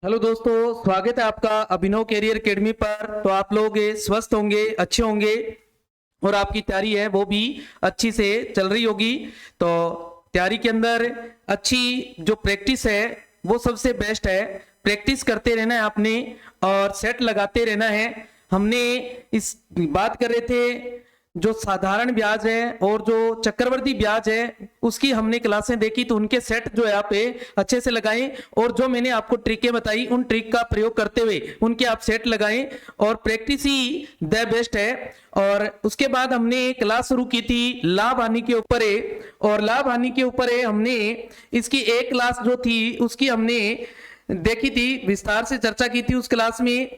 Hello दोस्तों, स्वागत है आपका अभिनव कैरियर एकेडमी पर। तो आप लोग स्वस्थ होंगे, अच्छे होंगे और आपकी तैयारी है वो भी अच्छी से चल रही होगी। तो तैयारी के अंदर अच्छी जो प्रैक्टिस है वो सबसे बेस्ट है। प्रैक्टिस करते रहना है आपने और सेट लगाते रहना है। हमने इस बात कर रहे थे जो साधारण ब्याज है और जो चक्रवर्ती ब्याज है उसकी हमने क्लासें देखी, तो उनके सेट जो है आप अच्छे से लगाएं और जो मैंने आपको ट्रिकें बताई उन ट्रिक का प्रयोग करते हुए उनके आप सेट लगाएं और प्रैक्टिस ही द बेस्ट है। और उसके बाद हमने क्लास शुरू की थी लाभ हानि के ऊपर है, और लाभ हानि के ऊपर है हमने इसकी एक क्लास जो थी उसकी हमने देखी थी, विस्तार से चर्चा की थी उस क्लास में।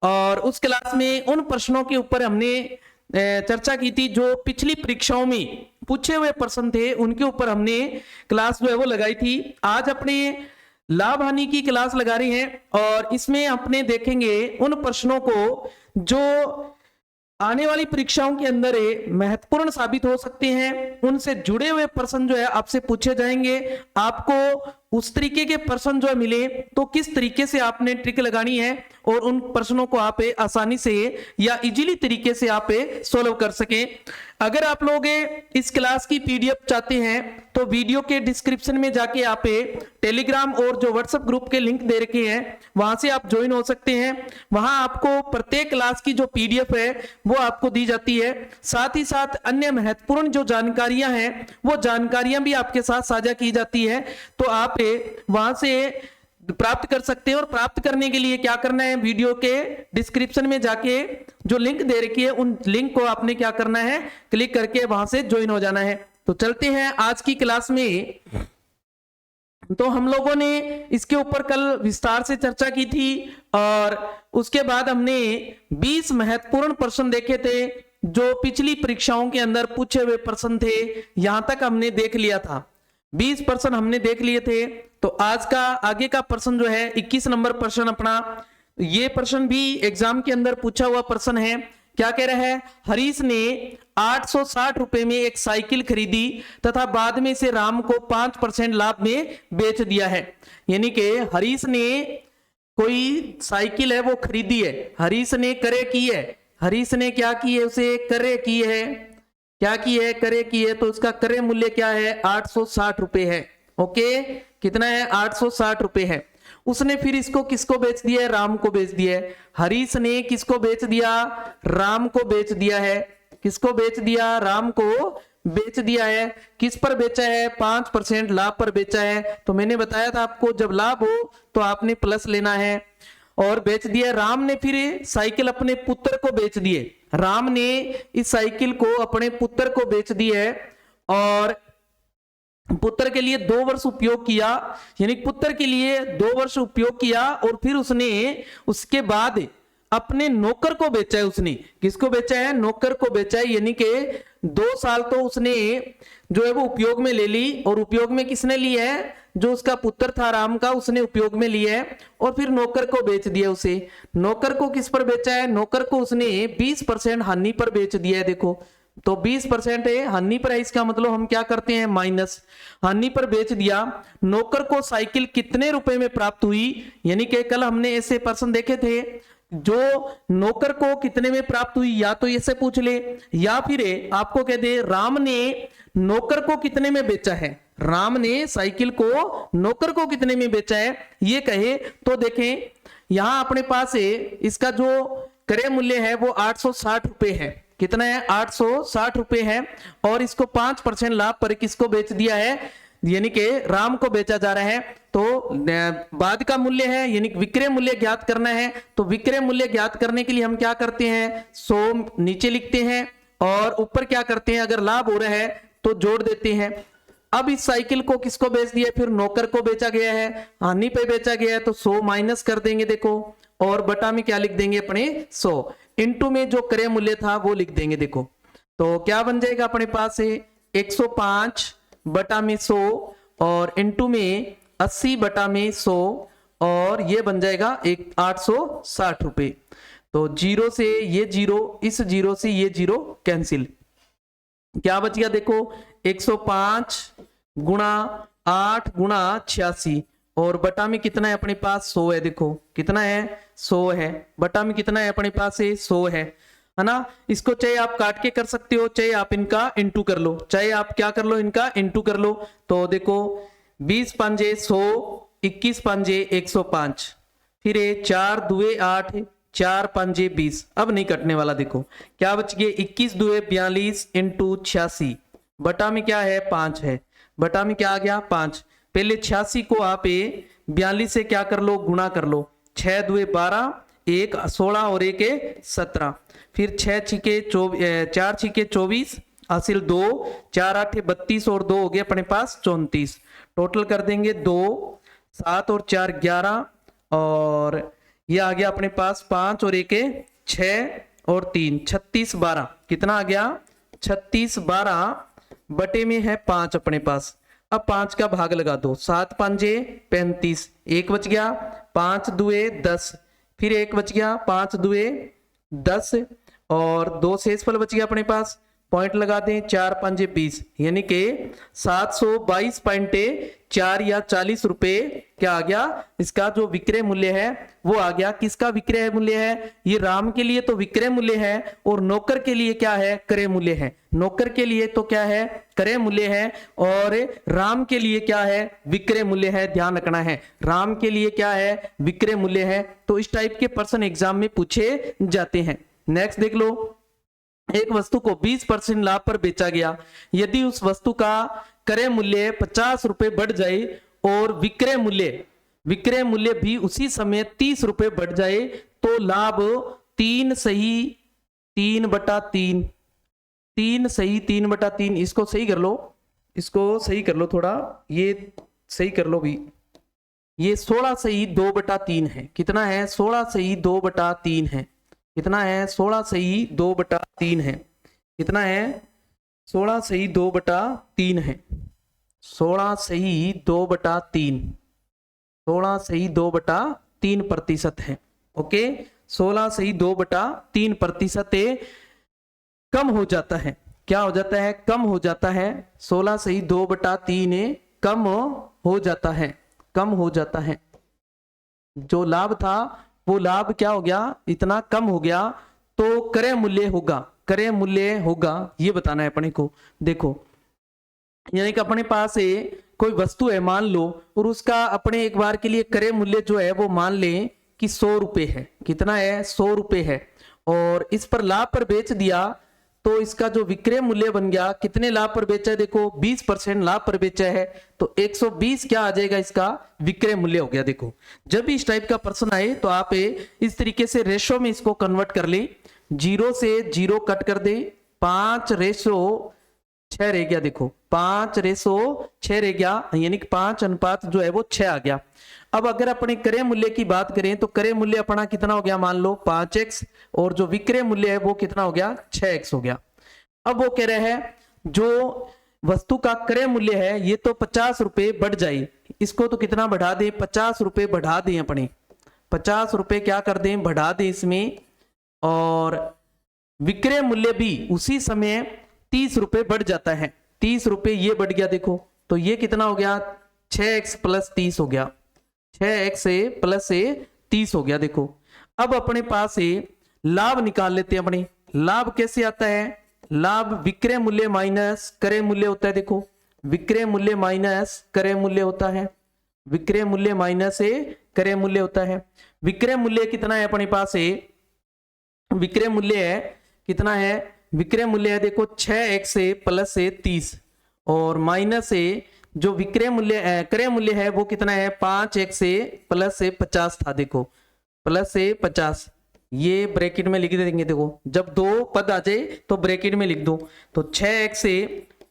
और उस क्लास में उन प्रश्नों के ऊपर हमने चर्चा की थी जो पिछली परीक्षाओं में पूछे हुए प्रश्न थे, उनके ऊपर हमने क्लास जो है वो लगाई थी। आज अपने लाभ हानि की क्लास लगा रही हैं और इसमें अपने देखेंगे उन प्रश्नों को जो आने वाली परीक्षाओं के अंदर महत्वपूर्ण साबित हो सकते हैं। उनसे जुड़े हुए प्रश्न जो है आपसे पूछे जाएंगे। आपको उस तरीके के प्रश्न जो मिले तो किस तरीके से आपने ट्रिक लगानी है और उन प्रश्नों को आप आसानी से या इजीली तरीके से आप सोल्व कर सकें। अगर आप लोग इस क्लास की पीडीएफ चाहते हैं तो वीडियो के डिस्क्रिप्शन में जाके आप टेलीग्राम और जो व्हाट्सएप ग्रुप के लिंक दे रखे हैं वहां से आप ज्वाइन हो सकते हैं। वहां आपको प्रत्येक क्लास की जो पीडीएफ है वो आपको दी जाती है। साथ ही साथ अन्य महत्वपूर्ण जो जानकारियां हैं वो जानकारियां भी आपके साथ साझा की जाती है, तो आप वहां से प्राप्त कर सकते हैं। और प्राप्त करने के लिए क्या करना है, वीडियो के डिस्क्रिप्शन में जाके जो लिंक दे रखी है उन लिंक को आपने क्या करना है, क्लिक करके वहां से ज्वाइन हो जाना है। तो चलते हैं आज की क्लास में। तो हम लोगों ने इसके ऊपर कल विस्तार से चर्चा की थी और उसके बाद हमने 20 महत्वपूर्ण प्रश्न देखे थे जो पिछली परीक्षाओं के अंदर पूछे हुए प्रश्न थे। यहां तक हमने देख लिया था, 20 प्रश्न हमने देख लिए थे। तो आज का आगे का प्रश्न जो है 21 नंबर प्रश्न अपना, ये प्रश्न भी एग्जाम के अंदर पूछा हुआ प्रश्न है। क्या कह रहा है, हरीश ने 860 रुपए में एक साइकिल खरीदी तथा बाद में इसे राम को 5% लाभ में बेच दिया है। यानी कि हरीश ने कोई साइकिल है वो खरीदी है, हरीश ने करे की है, हरीश ने क्या की है, उसे करे की है, क्या की है, करे की है। तो उसका करे मूल्य क्या है, 860 रुपए है। ओके, कितना है, 860 रुपए है। उसने फिर इसको किसको बेच दिया है, राम को बेच दिया है। हरीश ने किसको बेच दिया, राम को बेच दिया है। किसको बेच दिया, राम को बेच दिया है। किस पर बेचा है, 5% लाभ पर बेचा है। तो मैंने बताया था आपको जब लाभ हो तो आपने प्लस लेना है। और बेच दिया राम ने, फिर साइकिल अपने पुत्र को बेच दिए। राम ने इस साइकिल को अपने पुत्र को बेच दी है और पुत्र के लिए 2 वर्ष उपयोग किया, यानी पुत्र के लिए 2 वर्ष उपयोग किया और फिर उसने उसके बाद अपने नौकर को बेचा है। उसने किसको बेचा है, नौकर को बेचा है। यानी कि 2 साल तो उसने जो है वो उपयोग में ले ली, और उपयोग में किसने लिया है, जो उसका पुत्र था राम का, उसने उपयोग में लिया है और फिर नौकर को बेच दिया उसे। नौकर को किस पर बेचा है, नौकर को उसने 20% हानि पर बेच दिया है। देखो, तो 20% है हानि पर है, इसका मतलब हम क्या करते हैं, माइनस। हानि पर बेच दिया। नौकर को साइकिल कितने रुपए में प्राप्त हुई, यानी कि कल हमने ऐसे प्रश्न देखे थे जो नौकर को कितने में प्राप्त हुई, या तो ऐसे पूछ ले या फिर आपको कह दे राम ने नौकर को कितने में बेचा है, राम ने साइकिल को नौकर को कितने में बेचा है ये कहे। तो देखें यहां अपने पास है इसका जो क्रय मूल्य है वो 860 रुपए है। कितना है, 860 रुपए है। और इसको 5% लाभ पर किसको बेच दिया है, यानी कि राम को बेचा जा रहा है। तो बाद का मूल्य है, यानी विक्रय मूल्य ज्ञात करना है। तो विक्रय मूल्य ज्ञात करने के लिए हम क्या करते हैं, 100 नीचे लिखते हैं और ऊपर क्या करते हैं, अगर लाभ हो रहा है तो जोड़ देते हैं। अब इस साइकिल को किसको बेच दिया, फिर नौकर को बेचा गया है, हानि पे बेचा गया है, तो 100 माइनस कर देंगे देखो, और बटा में क्या लिख देंगे अपने 100, इनटू में जो क्रय मूल्य था वो लिख देंगे। देखो तो क्या बन जाएगा अपने पास है 105 बटा में 100 और इनटू में 80 बटा में 100 और ये बन जाएगा 860 रुपए। तो जीरो से ये जीरो, इस जीरो से ये जीरो कैंसिल, क्या बच गया देखो 105 गुणा 8 गुणा 86 और बटा में कितना है अपने पास 100 है। देखो कितना है 100 है, बटा में कितना है अपने पास 100 है ना। इसको चाहे आप काट के कर सकते हो, चाहे आप इनका इंटू कर लो, चाहे आप क्या कर लो, इनका इंटू कर लो। तो देखो 20 पंजे 100, 21 पंजे 105, फिर 4 दुए 8, 4 पंजे 20। अब नहीं कटने वाला, देखो क्या बच गए 21 दुए 42 इंटू 86, बटा में क्या है 5 है, बटा में क्या आ गया 5। पहले 86 को आप 42 से क्या कर लो, गुणा कर लो। 6 दुए 12, 1 16 और 1 17, फिर 6 छिके 4 छिके 24, हासिल 2, 4 8 32 और 2 हो गए अपने पास 34। टोटल कर देंगे 2, 7 और 4 11, और ये आ गया अपने पास 5 और 1 6 और 3 36 12। कितना आ गया 36 12 बटे में है 5 अपने पास। अब 5 का भाग लगा दो, 7 पंजे 35, 1 बच गया, 5 दुए 10, फिर 1 बच गया, 5 दुए 10 और 2 शेषफल बच गया अपने पास। पॉइंट लगा दें, 4 पंजे 20, यानी कि 722.4 या 40 रुपए क्या आ गया, इसका जो विक्रय मूल्य है वो आ गया। किसका विक्रय मूल्य है, ये राम के लिए तो विक्रय मूल्य है और नौकर के लिए क्या है, क्रय मूल्य है। नौकर के लिए तो क्या है, क्रय मूल्य है, और राम के लिए क्या है, विक्रय मूल्य है। ध्यान रखना है, राम के लिए क्या है, विक्रय मूल्य है। तो इस टाइप के प्रश्न एग्जाम में पूछे जाते हैं। नेक्स्ट देख लो, एक वस्तु को 20% लाभ पर बेचा गया, यदि उस वस्तु का क्रय मूल्य 50 रुपए बढ़ जाए और विक्रय मूल्य भी उसी समय 30 रुपए बढ़ जाए, तो लाभ 3 सही 3/3, 3 सही 3/3। इसको सही कर लो, इसको सही कर लो थोड़ा, ये सही कर लो भी। ये 16 सही 2/3 है। कितना है, 16 सही 2/3 है। कितना है, 16 सही 2/3 है। कितना है, 16 सही 2/3 है। 16 सही 2/3, 16 सही 2/3% है। ओके, 16 सही 2/3% कम हो जाता है। क्या हो जाता है, कम हो जाता है। 16 सही 2/3 कम हो जाता है, कम हो जाता है। जो लाभ था वो लाभ क्या हो गया, इतना कम हो गया, तो क्रय मूल्य होगा, क्रय मूल्य होगा, ये बताना है अपने को। देखो यानी कि अपने पास कोई वस्तु है मान लो, और उसका अपने एक बार के लिए क्रय मूल्य जो है वो मान लें कि 100 रुपए है। कितना है, 100 रुपए है, और इस पर लाभ पर बेच दिया, तो इसका जो विक्रय मूल्य बन गया, कितने लाभ पर बेचा है, देखो 20% लाभ पर बेचा है, तो 120 क्या आ जाएगा, इसका विक्रय मूल्य हो गया। देखो जब भी इस टाइप का प्रश्न आए तो आप इस तरीके से रेशो में इसको कन्वर्ट कर ले। 0 से 0 कट कर दे, 5:6 रह गया। देखो 5:6 रह गया, यानी कि 5 अनुपात जो है वो 6 आ गया। अब अगर अपने क्रय मूल्य की बात करें तो क्रय मूल्य अपना कितना हो गया, मान लो 5x, और जो विक्रय मूल्य है वो कितना हो गया, 6x हो गया। अब वो कह रहे हैं जो वस्तु का क्रय मूल्य है ये तो 50 रुपए बढ़ जाए, इसको तो कितना बढ़ा दें, 50 रुपए बढ़ा दें, अपने 50 रुपए क्या कर दें, बढ़ा दें इसमें, और विक्रय मूल्य भी उसी समय 30 रुपए बढ़ जाता है। 30 रुपए ये बढ़ गया। देखो तो ये कितना हो गया, 6x + 30 हो गया, 6x + 30 हो गया। देखो अब अपने पास लाभ निकाल लेते हैं। अपने लाभ कैसे आता है, लाभ विक्रय मूल्य माइनस क्रय मूल्य होता है। देखो विक्रय मूल्य माइनस क्रय मूल्य होता है, विक्रय मूल्य माइनस क्रय मूल्य होता है। विक्रय मूल्य कितना है अपने पास, विक्रय मूल्य है कितना है, विक्रय मूल्य है देखो 6x + 30, और माइनस जो विक्रय मूल्य क्रय मूल्य है वो कितना है, 5x + 50 था। देखो +50, ये ब्रैकेट में लिख देंगे। देखो जब दो पद आ जाए तो ब्रैकेट में लिख दो, तो 6x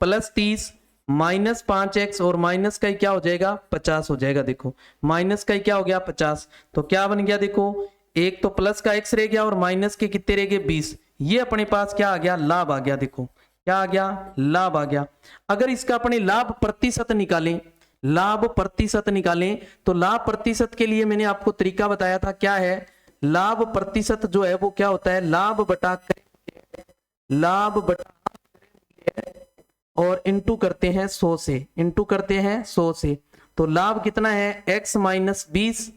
+ 30 माइनस 5x, और माइनस का क्या हो जाएगा, 50 हो जाएगा। देखो माइनस का क्या हो गया, 50, तो क्या बन गया, देखो एक तो प्लस का x रह गया और माइनस के कितने रह गए, 20। ये अपने पास क्या आ गया, लाभ आ गया। देखो क्या आ गया, लाभ आ गया। अगर इसका अपने लाभ प्रतिशत निकालें, लाभ प्रतिशत निकालें, तो लाभ प्रतिशत के लिए मैंने आपको तरीका बताया था, क्या है, लाभ प्रतिशत जो है वो क्या होता है, लाभ बटा और इंटू करते हैं 100 से, इंटू करते हैं 100 से। तो लाभ कितना है x माइनस 20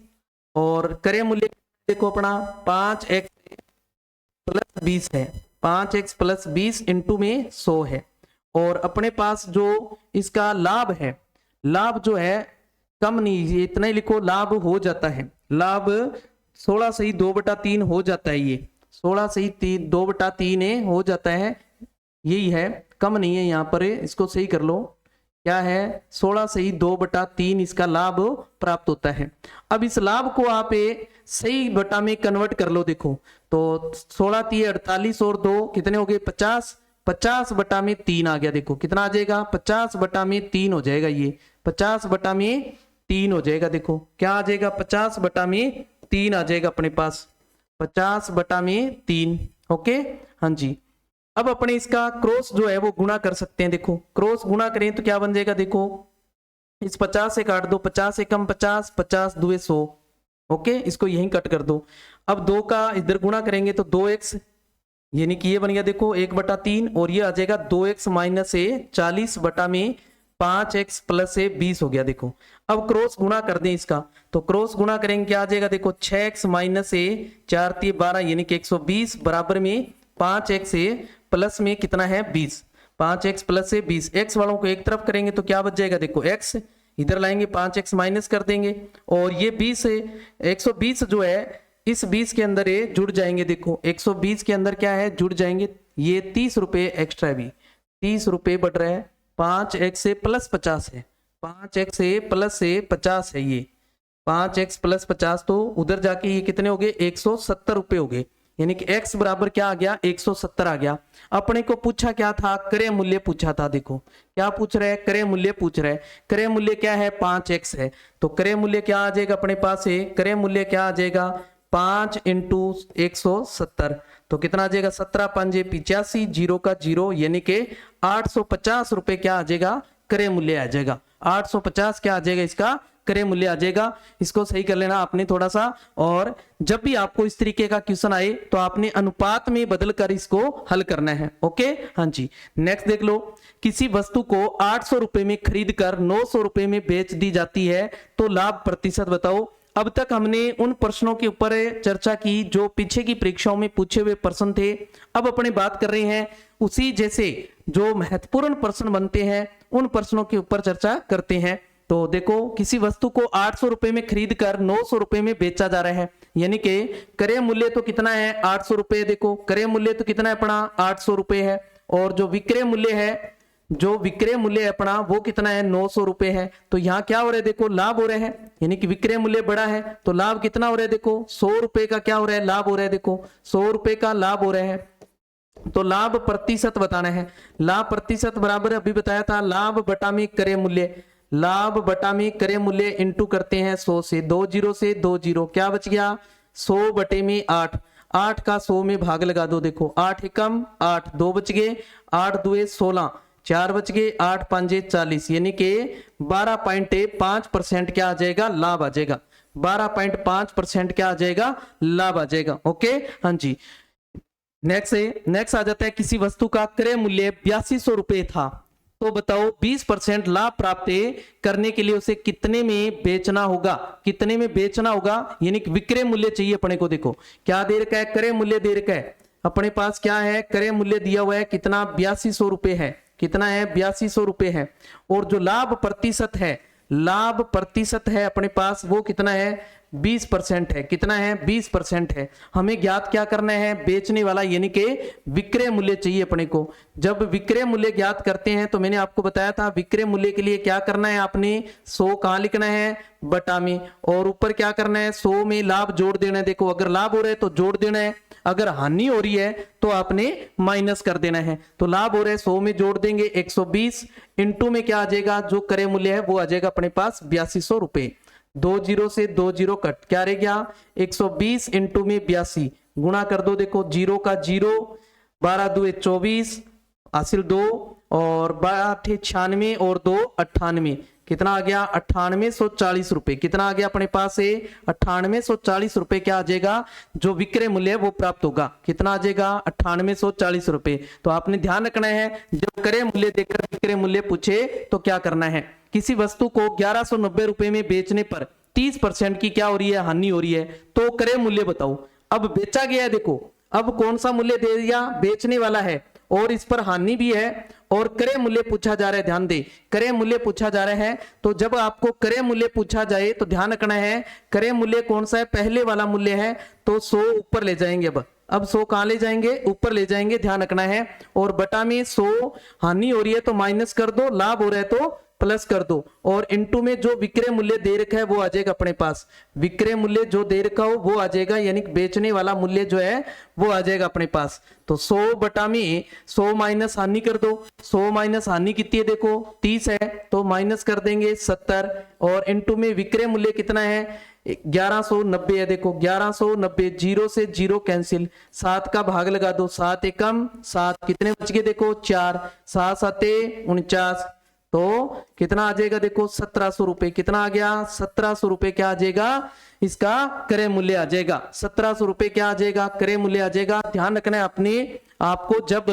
और क्रय मूल्य देखो अपना 5x प्लस 20 है, 5x प्लस 20 इंटू में 100 है। और अपने पास जो इसका लाभ है, लाभ जो है कम नहीं, ये इतना ही लिखो, लाभ हो जाता है, लाभ 16 सही 2/3 हो जाता है, ये 16 सही 2/3 हो जाता है, यही है, कम नहीं है यहाँ पर, इसको सही कर लो, क्या है 16 सही 2/3 इसका लाभ प्राप्त होता है। अब इस लाभ को आप सही बटा में कन्वर्ट कर लो, देखो तो 16 3 48 और 2 कितने हो गए 50, 50/3 आ गया, देखो कितना आ जाएगा 50/3 हो जाएगा, ये 50/3 हो जाएगा, देखो क्या आ जाएगा 50/3 आ जाएगा अपने पास, 50/3। ओके हाँ जी। अब अपने इसका क्रॉस जो है वो गुणा कर सकते हैं, देखो क्रॉस गुणा करें तो क्या बन जाएगा, देखो इस 50 से काट दो, 50 एकम 50, 50 दुए 100, ओके इसको यहीं कट कर दो। अब 2 का इधर गुणा करेंगे तो 2x, यानी कि ये बन गया देखो 1/3 और ये आ जाएगा 2x माइनस 40/5x प्लस 20 हो गया, देखो। अब क्रॉस गुणा कर दें इसका, तो क्रॉस गुणा करेंगे क्या आ जाएगा, देखो 6x माइनस 4 3 12 यानी कि 120 बराबर में 5x प्लस में कितना है 20, 5x प्लस 20, x वालों को एक तरफ करेंगे तो क्या बच जाएगा, देखो x इधर लाएंगे 5x माइनस कर देंगे और ये 20 है, 120 जो है इस 20 के अंदर ये जुड़ जाएंगे, देखो 120 के अंदर क्या है जुड़ जाएंगे, ये 30 रुपए एक्स्ट्रा भी 30 रुपए बढ़ रहा है, 5x से प्लस 50 है, 5x से प्लस 50 है, ये 5x प्लस 50 तो उधर जाके ये कितने हो गए 170 रुपए हो गए, यानी कि x बराबर क्या आ गया 170 आ गया। अपने को पूछा क्या था, क्रय मूल्य पूछा था, देखो क्या पूछ रहा है, क्रय मूल्य पूछ रहा है, क्रय मूल्य क्या है 5x है, तो क्रय मूल्य क्या आ जाएगा अपने पास है, क्रय मूल्य क्या आ जाएगा 5 इंटू 170, तो कितना आ जाएगा 17 5 85, 0 का 0 यानी कि 850 रुपए क्या आ जाएगा क्रय मूल्य आ जाएगा, 850 क्या आ जाएगा इसका क्रय मूल्य आ जाएगा। इसको सही कर लेना आपने थोड़ा सा, और जब भी आपको इस तरीके का क्वेश्चन आए तो आपने अनुपात में बदल कर इसको हल करना है। ओके हाँ जी। नेक्स्ट देख लो, किसी वस्तु को 800 रुपए में खरीद कर 900 रुपए में बेच दी जाती है तो लाभ प्रतिशत बताओ। अब तक हमने उन प्रश्नों के ऊपर चर्चा की जो पीछे की परीक्षाओं में पूछे हुए प्रश्न थे। अब अपने बात कर रहे हैं उसी जैसे जो महत्वपूर्ण प्रश्न बनते हैं उन प्रश्नों के ऊपर चर्चा करते हैं। तो देखो किसी वस्तु को 800 रुपए में खरीद कर 900 रुपए में बेचा जा रहा है, यानी कि क्रय मूल्य तो कितना है 800 रुपए, देखो क्रय मूल्य तो कितना है अपना 800 रुपए है, और जो विक्रय मूल्य है, जो विक्रय मूल्य अपना वो कितना है 900 रुपए है। तो यहाँ क्या हो रहा है, देखो लाभ हो रहा है, यानी कि विक्रय मूल्य बड़ा है तो लाभ कितना हो रहा है, देखो 100 रुपए का क्या हो रहा है लाभ हो रहा है, देखो 100 रुपए का लाभ हो रहा है। तो लाभ प्रतिशत बताना है, लाभ प्रतिशत बराबर अभी बताया था लाभ बटा में क्रय मूल्य, लाभ बटा में क्रय मूल्य इंटू करते हैं 100 से, 2 0 से 2 0 क्या बच गया 100 बटे में 8, 8 का 100 में भाग लगा दो, देखो 8 एकम 8, 2 बच गए, 8 दुए 16, 4 बच गए, 8 5 40, यानी कि 12.5% क्या आ जाएगा लाभ आ जाएगा, 12.5% क्या आ जाएगा लाभ आ जाएगा। ओके हाँ जी। नेक्स्ट आ जाता है, किसी वस्तु का क्रय मूल्य 8200 रुपए था तो बताओ 20% लाभ प्राप्त करने के लिए उसे कितने में बेचना होगा, कितने में बेचना होगा, यानी कि विक्रय मूल्य चाहिए अपने को। देखो क्या दे रखा है क्रय मूल्य दे रखा है अपने पास, क्या है क्रय मूल्य दिया हुआ है कितना 8200 रुपए है, कितना है 8200 रुपए है, और जो लाभ प्रतिशत है, लाभ प्रतिशत है अपने पास वो कितना है 20% है, कितना है 20% है। हमें ज्ञात क्या करना है बेचने वाला, यानी कि विक्रय मूल्य चाहिए अपने को। जब विक्रय मूल्य ज्ञात करते हैं तो मैंने आपको बताया था विक्रय मूल्य के लिए क्या करना है, आपने 100 कहां लिखना है बटा में, और ऊपर क्या करना है 100 में लाभ जोड़ देना है। देखो अगर लाभ हो रहा है तो जोड़ देना है, अगर हानि हो रही है तो आपने माइनस कर देना है। तो लाभ हो रहा है 100 में जोड़ देंगे 120, इंटू में क्या आ जाएगा जो क्रय मूल्य है वो आ जाएगा अपने पास 8200 रुपए, 2 0 से 2 0 कट, क्या रह गया 120 इंटू में 82 गुणा कर दो, देखो 0 का 0, 12 दुए 24 हासिल 2, और 8 96 और 2 98, कितना आ गया 9840 रुपए, कितना आ गया अपने पास से 9840 रुपए क्या आ जाएगा जो विक्रय मूल्य है वो प्राप्त होगा, कितना आ जाएगा 9840 रुपए। तो आपने ध्यान रखना है जब क्रय मूल्य देकर विक्रय मूल्य पूछे तो क्या करना है, किसी वस्तु को 1190 रुपए में बेचने पर 30% की क्या हो रही है, हानि हो रही है, तो क्रय मूल्य बताओ। अब बेचा गया है, देखो अब कौन सा मूल्य दे दिया, बेचने वाला है और इस पर हानि भी है और क्रय मूल्य पूछा जा रहा है। ध्यान दे, क्रय मूल्य पूछा जा रहा है, तो जब आपको क्रय मूल्य पूछा जाए तो ध्यान रखना है क्रय मूल्य कौन सा है, पहले वाला मूल्य है, तो 100 ऊपर ले जाएंगे। अब 100 कहां ले जाएंगे, ऊपर ले जाएंगे, ध्यान रखना है। और बटा में 100 हानि हो रही है तो माइनस कर दो, लाभ हो रहा है तो प्लस कर दो, और इनटू में जो विक्रय मूल्य दे रखा है वो आ जाएगा अपने पास, विक्रय मूल्य जो दे रखा हो वो आ जाएगा, यानी बेचने वाला मूल्य जो है वो आ जाएगा अपने पास। तो 100 बटा में 100 माइनस हानि कर दो, 100 माइनस हानि कितनी है, देखो 30 है तो माइनस कर देंगे 70, और इनटू में विक्रय मूल्य कितना है 1190 है, देखो 1190, 0 से 0 कैंसिल, 7 का भाग लगा दो, 7 एकम 7, कितने बच गए देखो 4, 7 7 49, तो कितना आ जाएगा देखो 1700 रुपए, कितना आ गया 1700 रुपए, क्या आ जाएगा इसका क्रय मूल्य आ जाएगा, 1700 रुपए क्या आ जाएगा, क्रय मूल्य आ जाएगा। ध्यान रखना है अपने आपको, जब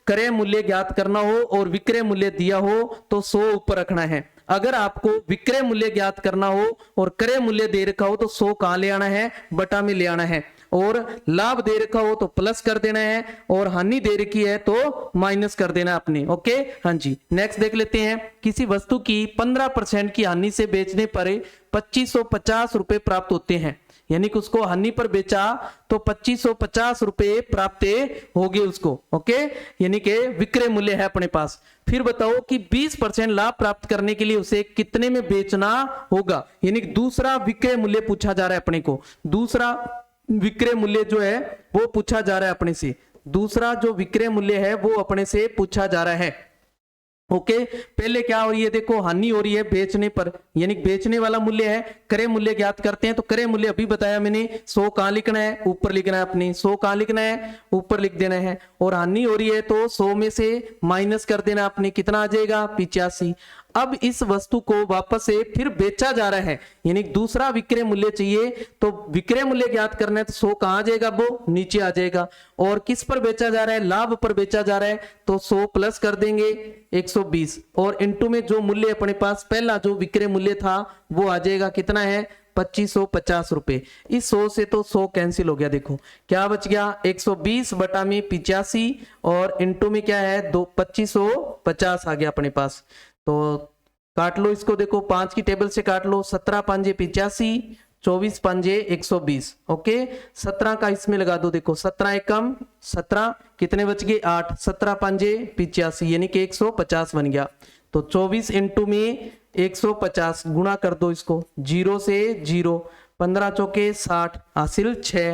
क्रय मूल्य ज्ञात करना हो और विक्रय मूल्य दिया हो तो 100 ऊपर रखना है। अगर आपको विक्रय मूल्य ज्ञात करना हो और क्रय मूल्य दे रखा हो तो 100 कहां ले आना है, बटा में ले आना है, और लाभ दे रखा हो तो प्लस कर देना है, और हानि दे रखी है तो माइनस कर देना अपने। ओके, हाँ जी। नेक्स्ट देख लेते हैं, किसी वस्तु की 15% की हानि से बेचने पर 2550 रुपए प्राप्त होते हैं, यानी कि उसको हानि पर बेचा तो 2550 रुपए प्राप्त हो गए उसको। ओके, यानी कि विक्रय मूल्य है अपने पास। फिर बताओ कि 20% लाभ प्राप्त करने के लिए उसे कितने में बेचना होगा, यानी कि दूसरा विक्रय मूल्य पूछा जा रहा है अपने को, दूसरा विक्रय मूल्य जो है वो पूछा जा रहा है अपने से, दूसरा जो विक्रय मूल्य है वो अपने से पूछा जा रहा है। ओके, पहले क्या हो रही है, देखो हानि हो रही है बेचने पर, यानी बेचने वाला मूल्य है, क्रय मूल्य ज्ञात करते हैं। तो क्रय मूल्य अभी बताया मैंने, 100 कहां लिखना है, ऊपर लिखना है अपने, 100 कहां लिखना है, ऊपर लिख देना है, और हानि हो रही है तो 100 में से माइनस कर देना अपने, कितना आ जाएगा 85। अब इस वस्तु को वापस से फिर बेचा जा रहा है, यानी दूसरा विक्रय मूल्य चाहिए, तो विक्रय मूल्य ज्ञात करना है तो 100 कहां आ जाएगा, वो नीचे आ जाएगा, और किस पर बेचा जा रहा है, लाभ पर बेचा जा रहा है, तो 100 प्लस कर देंगे 120, और इनटू में जो मूल्य अपने पास पहला जो विक्रय मूल्य था वो आ जाएगा, कितना है 2550 रुपए। इस 100 से तो 100 कैंसिल हो गया, देखो क्या बच गया 120 बटा में 85, और इनटू में क्या है 2550 आ गया अपने पास। तो काट लो इसको, देखो 5 की टेबल से काट लो, 17 पंजे 85, 24 पंजे 120। ओके, 17 का इसमें लगा दो, देखो 17 एकम 17, कितने बच गए 8, 17 पंजे 85, यानी कि 150 बन गया। तो 24 इंटू में 150 गुणा कर दो इसको, 0 से 0, 15 चौके 60, हासिल 6,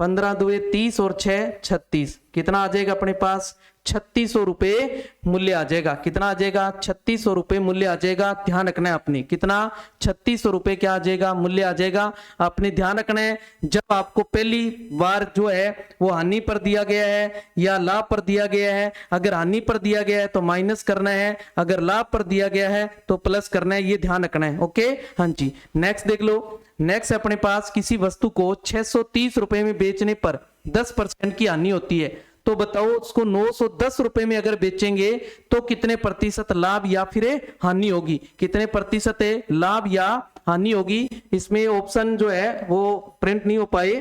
15 दुए 30 और 6 36, कितना आ जाएगा अपने पास 3600 रुपए मूल्य आ जाएगा। कितना आ जाएगा 3600 रुपए मूल्य आ जाएगा। ध्यान रखना है आपने, कितना 3600 रुपए क्या आ जाएगा, मूल्य आ जाएगा। आपने ध्यान रखना है, जब आपको पहली बार जो है वो हानि पर दिया गया है या लाभ पर दिया गया है, अगर हानि पर दिया गया है तो माइनस करना है, अगर लाभ पर दिया गया है तो प्लस करना है, ये ध्यान रखना है। ओके, हाँ जी। नेक्स्ट देख लो, नेक्स्ट अपने पास किसी वस्तु को 630 रुपए में बेचने पर 10% की हानि होती है, तो बताओ उसको 910 रुपए में अगर बेचेंगे तो कितने प्रतिशत लाभ या फिर हानि होगी, कितने प्रतिशत लाभ या हानि होगी। इसमें ऑप्शन जो है वो प्रिंट नहीं हो पाए,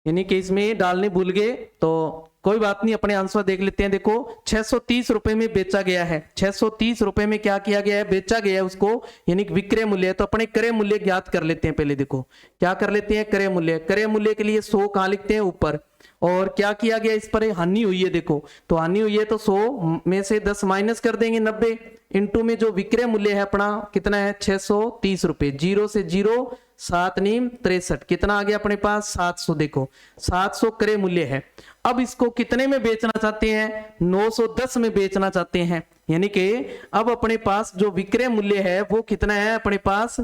यानी कि इसमें डालने भूल गए, तो कोई बात नहीं, अपने आंसर देख लेते हैं। देखो 630 रुपए में बेचा गया है, 630 रुपए में क्या किया गया है, बेचा गया है उसको, यानी विक्रय मूल्य है। तो अपने क्रय मूल्य ज्ञात कर लेते हैं। पहले देखो क्या कर लेते हैं, क्रय मूल्य। क्रय मूल्य के लिए 100 कहां लिखते हैं, ऊपर, और क्या किया गया इस पर, हानि हुई है। देखो तो हानि हुई है तो 100 में से 10 माइनस कर देंगे 90, इंटू में जो विक्रय मूल्य है अपना कितना है 630 रुपए, 0 से 0, 7 नीम 63, कितना आ गया अपने पास 700। देखो 700 क्रय मूल्य है। अब इसको कितने में बेचना चाहते हैं, 910 में बेचना चाहते हैं, यानी कि अब अपने पास जो विक्रय मूल्य है वो कितना है, अपने पास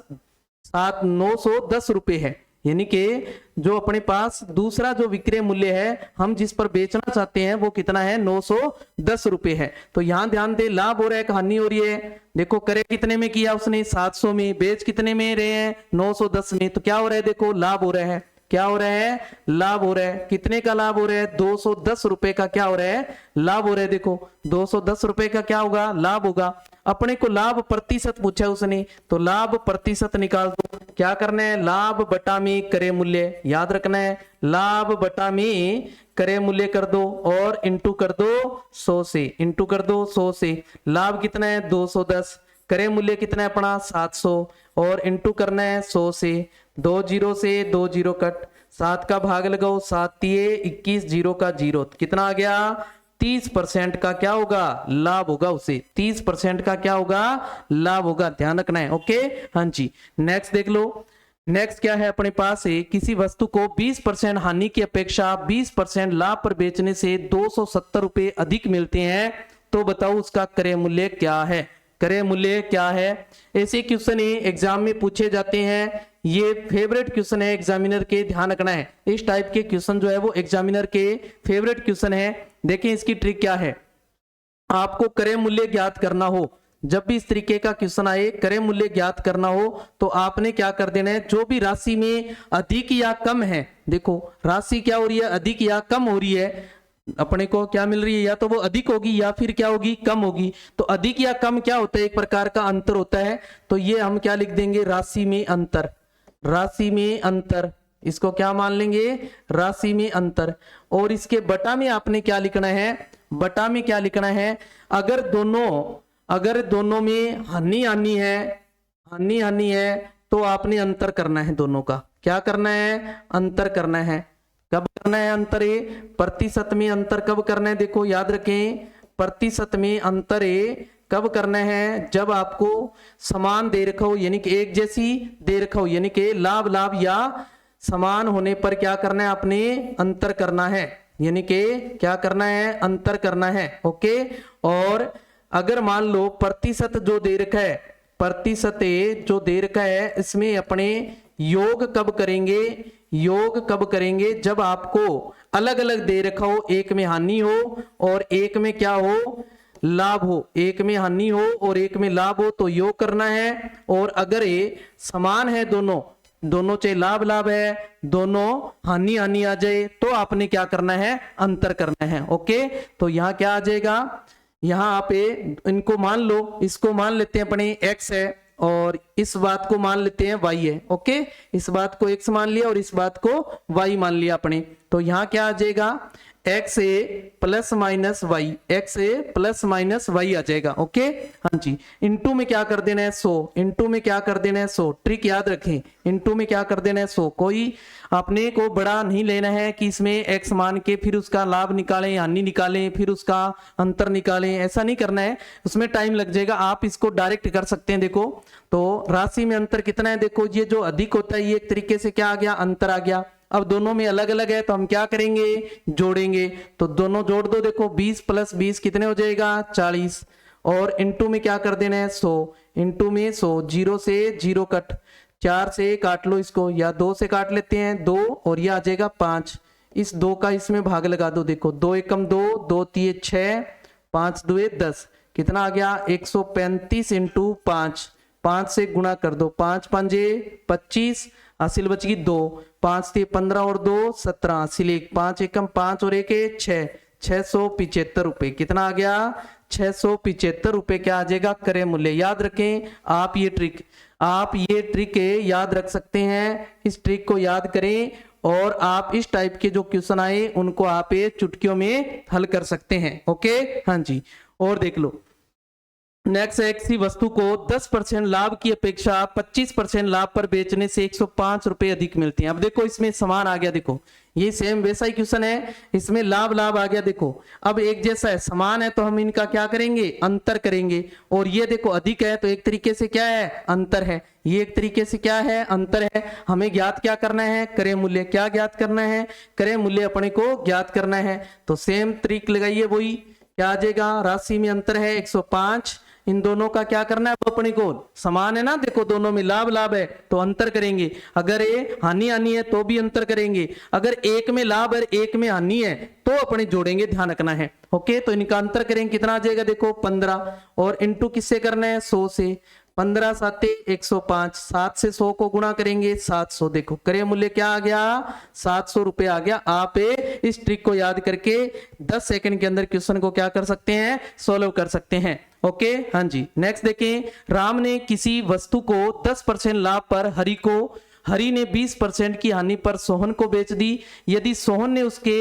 910 रुपए है, यानी कि जो अपने पास दूसरा जो विक्रय मूल्य है हम जिस पर बेचना चाहते हैं वो कितना है, 910 रुपए है। तो यहां ध्यान दे, लाभ हो रहा है, हानि हो रही है। देखो क्रय कितने में किया उसने, 700 में, बेच कितने में रहे हैं 910 में, तो क्या हो रहा है, देखो लाभ हो रहा है। क्या हो रहा है, लाभ हो रहा है। कितने का लाभ हो रहा है, 210 रुपए का क्या हो रहा है, लाभ हो रहा है। देखो 210 रुपए का क्या होगा, लाभ होगा। अपने को लाभ प्रतिशत पूछा उसने, तो लाभ प्रतिशत निकाल दो। क्या करना है, लाभ बटा में क्रय मूल्य, याद रखना है, लाभ बटा में क्रय मूल्य कर दो और इंटू कर दो 100 से, इंटू कर दो 100 से। लाभ कितना है 210, क्रय मूल्य कितना है अपना 700 और इंटू करना है 100 से। 2 जीरो से 2 जीरो कट, 7 का भाग लगाओ, 7 तिये 21, जीरो का जीरो, कितना आ गया 30% का क्या होगा, लाभ होगा। उसे 30% का क्या होगा, लाभ होगा, ध्यान रखना है। ओके हाँ जी, नेक्स्ट देख लो। नेक्स्ट क्या है अपने पास है, किसी वस्तु को 20% हानि की अपेक्षा 20% लाभ पर बेचने से 270 रुपए अधिक मिलते हैं, तो बताओ उसका क्रय मूल्य क्या है, क्रय मूल्य क्या है। ऐसे क्वेश्चन एग्जाम में पूछे जाते हैं, ये फेवरेट क्वेश्चन है एग्जामिनर के, ध्यान रखना है। इस टाइप के क्वेश्चन जो है वो एग्जामिनर के फेवरेट क्वेश्चन है। देखिए इसकी ट्रिक क्या है, आपको क्रय मूल्य ज्ञात करना हो, जब भी इस तरीके का क्वेश्चन आए क्रय मूल्य ज्ञात करना हो, तो आपने क्या कर देना है, जो भी राशि में अधिक या कम है, देखो राशि क्या हो रही है, अधिक या कम हो रही है, अपने को क्या मिल रही है, या तो वो अधिक होगी या फिर क्या होगी, कम होगी। तो अधिक या कम क्या होता है, एक प्रकार का अंतर होता है। तो ये हम क्या लिख देंगे, राशि में अंतर, राशि में अंतर, इसको क्या मान लेंगे, राशि में अंतर। और इसके बटा में आपने क्या लिखना है, बटा में क्या लिखना है, अगर दोनों में हानि हानि है, हानि हानि है, तो आपने अंतर करना है दोनों का, क्या करना है, अंतर करना है। कब करना है अंतर, प्रतिशत में अंतर कब करना है, देखो याद रखें, प्रतिशत में अंतर कब करना है, जब आपको समान दे रखा हो, यानी कि एक जैसी दे रखा हो, यानी कि लाभ लाभ या समान होने पर क्या करना है, आपने अंतर करना है, यानी कि क्या करना है, अंतर करना है। ओके, और अगर मान लो प्रतिशत जो दे रखा है, प्रतिशत जो दे रखा है, इसमें अपने योग कब करेंगे, योग कब करेंगे, जब आपको अलग अलग दे रखा हो, एक में हानि हो और एक में क्या हो, लाभ हो, एक में हानि हो और एक में लाभ हो, तो योग करना है। और अगर ये समान है दोनों, दोनों चाहे लाभ लाभ है, दोनों हानि हानि आ जाए, तो आपने क्या करना है, अंतर करना है। ओके, तो यहाँ क्या आ जाएगा, यहाँ आप इनको मान लो, इसको मान लेते हैं अपने x है और इस बात को मान लेते हैं y है। ओके, इस बात को x मान लिया और इस बात को y मान लिया अपने, तो यहाँ क्या आ जाएगा, x plus minus Y, x plus minus Y आ जाएगा। ओके हाँ जी, इनटू में क्या कर देना है 100, इनटू में क्या कर देना है 100, ट्रिक याद रखें, इनटू में क्या कर देना है 100। कोई अपने को बड़ा नहीं लेना है कि इसमें x मान के फिर उसका लाभ निकालें, हानि निकालें, फिर उसका अंतर निकालें, ऐसा नहीं करना है, उसमें टाइम लग जाएगा। आप इसको डायरेक्ट कर सकते हैं। देखो तो राशि में अंतर कितना है, देखो ये जो अधिक होता है ये एक तरीके से क्या आ गया, अंतर आ गया। अब दोनों में अलग अलग है तो हम क्या करेंगे, जोड़ेंगे, तो दोनों जोड़ दो। देखो 20 प्लस 20 कितने हो जाएगा, 40, और इनटू में क्या कर देना है 100, इनटू में 100, जीरो से जीरो कट, 4 से काट लो इसको, या 2 से काट लेते हैं 2, और ये आ जाएगा 5, इस 2 का इसमें भाग लगा दो। देखो 2 एकम 2, 2 तिये 6, 5 दुए 10, कितना आ गया 135 इंटू 5, 5 से गुणा कर दो, 5 पंजे 25, हासिल बच गई 2, 5 से 15 और 2 17, हासिल 1, 5 एकम 5 और 1 6, 675 रुपए, कितना आ गया 675 रुपए क्या आ जाएगा, क्रय मूल्य। याद रखें आप ये ट्रिक याद रख सकते हैं, इस ट्रिक को याद करें और आप इस टाइप के जो क्वेश्चन आए उनको आप ये चुटकियों में हल कर सकते हैं। ओके हाँ जी, और देख लो नेक्स्ट है, किसी वस्तु को 10% लाभ की अपेक्षा 25% लाभ पर बेचने से 105 रुपए अधिक मिलते हैं। अब देखो इसमें समान आ गया, देखो ये सेम वैसा ही क्वेश्चन है, इसमें लाभ लाभ आ गया। देखो अब एक जैसा है, समान है, तो हम इनका क्या करेंगे, अंतर करेंगे। और ये देखो अधिक है तो एक तरीके से क्या है, अंतर है, ये एक तरीके से क्या है, अंतर है। हमें ज्ञात क्या करना है, क्रय मूल्य। क्या ज्ञात करना है, क्रय मूल्य अपने को ज्ञात करना है। तो सेम ट्रिक लगाइए, वही क्या आ जाएगा, राशि में अंतर है 105, इन दोनों का क्या करना है, अपने को समान है ना, देखो दोनों में लाभ लाभ है तो अंतर करेंगे, अगर ये हानि हानि है तो भी अंतर करेंगे, अगर एक में लाभ है एक में हानि है तो अपने जोड़ेंगे, ध्यान रखना है। ओके, तो इनका अंतर करेंगे, कितना आ जाएगा देखो 15, और इनटू किससे करना है 100 से, 15 साते 105, 7 से 100 को गुणा करेंगे 700। देखो क्रय मूल्य क्या आ गया, 700 रुपए आ गया। आप इस ट्रिक को याद करके 10 सेकंड के अंदर क्वेश्चन को क्या कर सकते हैं, सॉल्व कर सकते हैं। ओके हाँ जी। नेक्स्ट देखें, राम ने किसी वस्तु को 10% लाभ पर हरि ने 20% की हानि पर सोहन को बेच दी। यदि सोहन ने उसके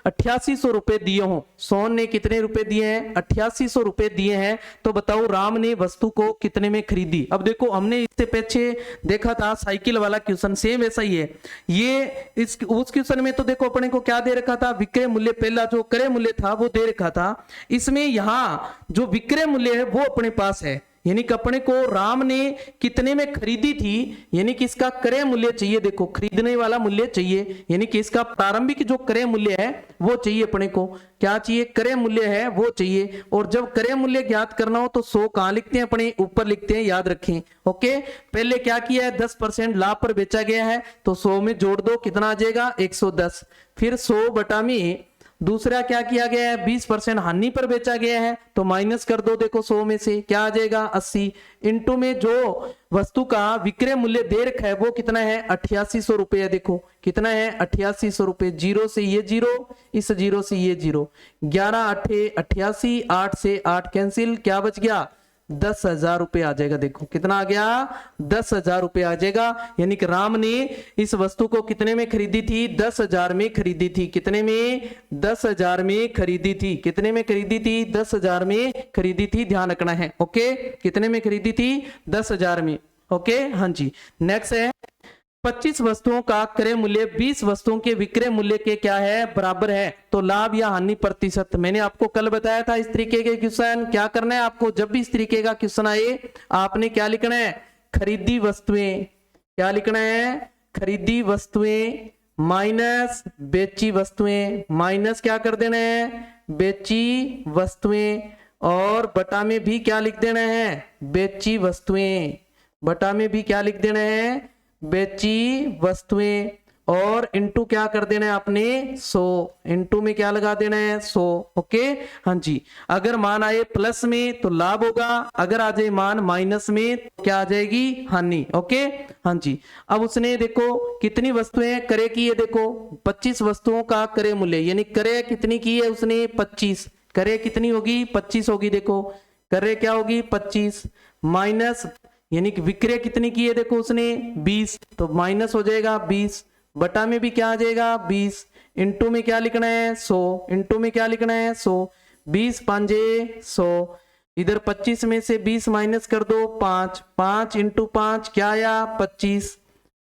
8800 रुपए दिए हों, सोहन ने कितने रुपए दिए हैं, 8800 रुपए दिए हैं, तो बताओ राम ने वस्तु को कितने में खरीदी। अब देखो हमने इससे पीछे देखा था साइकिल वाला क्वेश्चन, सेम वैसा ही है ये। उस क्वेश्चन में तो देखो अपने को क्या दे रखा था, विक्रय मूल्य, पहला जो क्रय मूल्य था वो दे रखा था। इसमें यहाँ जो विक्रय मूल्य है वो अपने पास है, यानी कि अपने को राम ने कितने में खरीदी थी, यानी कि इसका क्रय मूल्य चाहिए। देखो खरीदने वाला मूल्य चाहिए, यानी कि इसका प्रारंभिक जो क्रय मूल्य है वो चाहिए अपने को। क्या चाहिए, क्रय मूल्य है वो चाहिए। और जब क्रय मूल्य ज्ञात करना हो तो 100 कहां लिखते हैं, अपने ऊपर लिखते हैं, याद रखें। ओके, पहले क्या किया है, 10% लाभ पर बेचा गया है तो 100 में जोड़ दो, कितना आ जाएगा 110। फिर 100 बटा में दूसरा क्या किया गया है, 20% हानि पर बेचा गया है तो माइनस कर दो। देखो 100 में से क्या आ जाएगा 80, इंटू में जो वस्तु का विक्रय मूल्य दे रखा है वो कितना है 8800 रुपये। देखो कितना है 8800 रुपये, जीरो से ये जीरो, इस जीरो से ये जीरो, 11 8 88, 8 से 8 कैंसिल, क्या बच गया 10,000 रुपए आ जाएगा। देखो कितना आ गया 10,000 रुपए आ जाएगा। यानी कि राम ने इस वस्तु को कितने में खरीदी थी, 10,000 में खरीदी थी। कितने में, 10,000 में खरीदी थी। कितने में खरीदी थी, 10,000 में खरीदी थी, ध्यान रखना है। ओके, कितने में खरीदी थी, 10,000 में। ओके हाँ जी। नेक्स्ट है 25 वस्तुओं का क्रय मूल्य 20 वस्तुओं के विक्रय मूल्य के क्या है, बराबर है, तो लाभ या हानि प्रतिशत। मैंने आपको कल बताया था इस तरीके के क्वेश्चन क्या करना है आपको, जब भी इस तरीके का क्वेश्चन आए आपने क्या लिखना है, खरीदी वस्तुएं। क्या लिखना है, खरीदी वस्तुएं माइनस बेची वस्तुएं, माइनस क्या कर देना है, बेची वस्तुएं, और बटा में भी क्या लिख देना है, बेची वस्तुएं। बटा में भी क्या लिख देना है, बेची वस्तुएं, और इंटू क्या कर देना है आपने 100, इंटू में क्या लगा देना है 100। ओके हाँ जी। अगर मान आए प्लस में तो लाभ होगा, अगर आ जाए मान माइनस में तो क्या आ जाएगी, हानि। ओके हाँ जी। अब उसने देखो कितनी वस्तुएं क्रय की है, देखो 25 वस्तुओं का क्रय मूल्य, यानी क्रय कितनी की है उसने 25, क्रय कितनी होगी 25 होगी। देखो क्रय क्या होगी 25 माइनस, यानी कि विक्रय कितनी की है देखो उसने 20, तो माइनस हो जाएगा 20, बटा में भी क्या आ जाएगा 20, इंटू में क्या लिखना है 100, इंटू में क्या लिखना है 100, 20 5 100, इधर 25 में से 20 माइनस कर दो 5, 5 इंटू 5 क्या आया 25,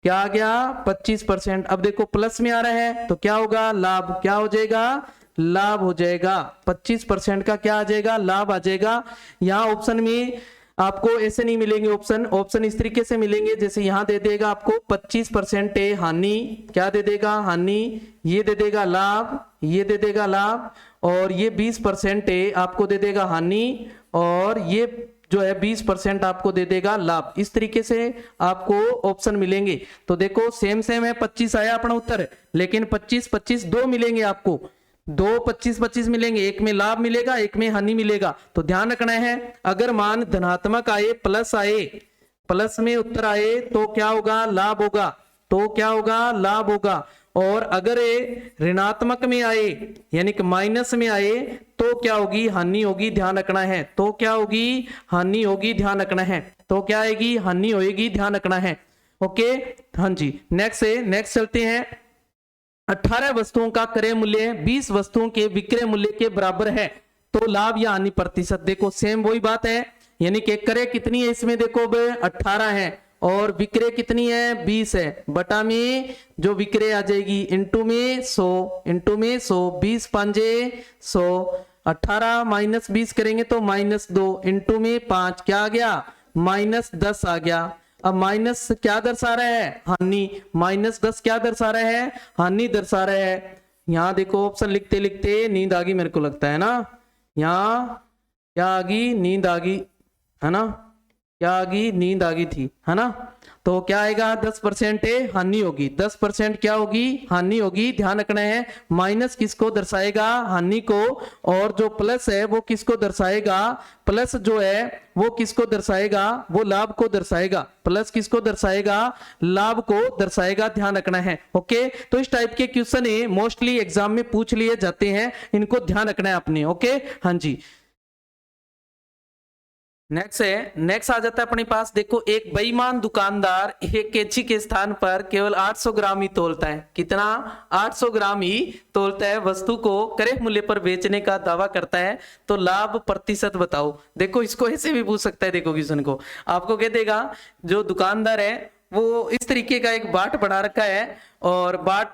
क्या आ गया 25%। अब देखो प्लस में आ रहा है तो क्या होगा, लाभ, क्या हो जाएगा, लाभ हो जाएगा, 25% का क्या आ जाएगा, लाभ आ जाएगा। यहाँ ऑप्शन में आपको ऐसे नहीं मिलेंगे ऑप्शन इस तरीके से मिलेंगे, जैसे यहां दे देगा आपको 25% हानि, क्या दे देगा हानि, ये दे देगा लाभ, ये दे देगा लाभ, और ये 20% आपको दे देगा हानि, और ये जो है 20% आपको दे देगा लाभ। इस तरीके से आपको ऑप्शन मिलेंगे। तो देखो सेम है, 25 आया अपना उत्तर, लेकिन 25 25 दो मिलेंगे आपको, दो 25 25 मिलेंगे, एक में लाभ मिलेगा एक में हानि मिलेगा। तो ध्यान रखना है, अगर मान धनात्मक आए, प्लस आए, प्लस में उत्तर आए तो क्या होगा, लाभ होगा, तो क्या होगा, लाभ होगा। और अगर ऋणात्मक में आए यानी कि माइनस में आए तो क्या होगी, हानि होगी, ध्यान रखना है। तो क्या होगी, हानि होगी, ध्यान रखना है। तो क्या आएगी, हानि होगी, ध्यान रखना है। ओके हाँ जी। नेक्स्ट चलते हैं। 18 वस्तुओं का क्रय मूल्य 20 वस्तुओं के विक्रय मूल्य के बराबर है, तो लाभ या हानि प्रतिशत। देखो सेम वही बात है, यानी कि क्रय कितनी है इसमें, देखो 18 है और विक्रय कितनी है 20 है, बटा में जो विक्रय आ जाएगी इंटू में 100, इंटू में 100, 20 5 100, 18 माइनस 20 करेंगे तो -2, इंटू में 5 क्या आ गया -10 आ गया। अब माइनस क्या दर्शा रहा है, हानि, -10 क्या दर्शा रहा है, हानि दर्शा रहा है। यहाँ देखो ऑप्शन लिखते लिखते नींद आ गई मेरे को लगता है ना, यहाँ क्या आ गई, नींद आ गई है ना। क्या आ गई, नींद आ गई थी, है ना। तो क्या आएगा, 10% हानि होगी, 10% क्या होगी, हानि होगी। ध्यान रखना है, माइनस किसको दर्शाएगा, हानि को, और जो प्लस है वो किसको दर्शाएगा, प्लस जो है वो किसको दर्शाएगा, वो लाभ को दर्शाएगा। प्लस किसको दर्शाएगा, लाभ को दर्शाएगा। ध्यान रखना है। ओके, तो इस टाइप के क्वेश्चन मोस्टली एग्जाम में पूछ लिए जाते हैं, इनको ध्यान रखना है आपने। ओके, हाँ जी। नेक्स्ट आ जाता है अपने पास, देखो, एक बेईमान दुकानदार 1 केजी के स्थान पर केवल 800 ग्राम ही तोलता है। कितना, 800 ग्राम ही तोलता है। वस्तु को क्रय मूल्य पर बेचने का दावा करता है, तो लाभ प्रतिशत बताओ। देखो, इसको ऐसे भी पूछ सकता है। देखो, क्वेश्चन को आपको कह देगा, जो दुकानदार है वो इस तरीके का एक बाट बना रखा है, और बाट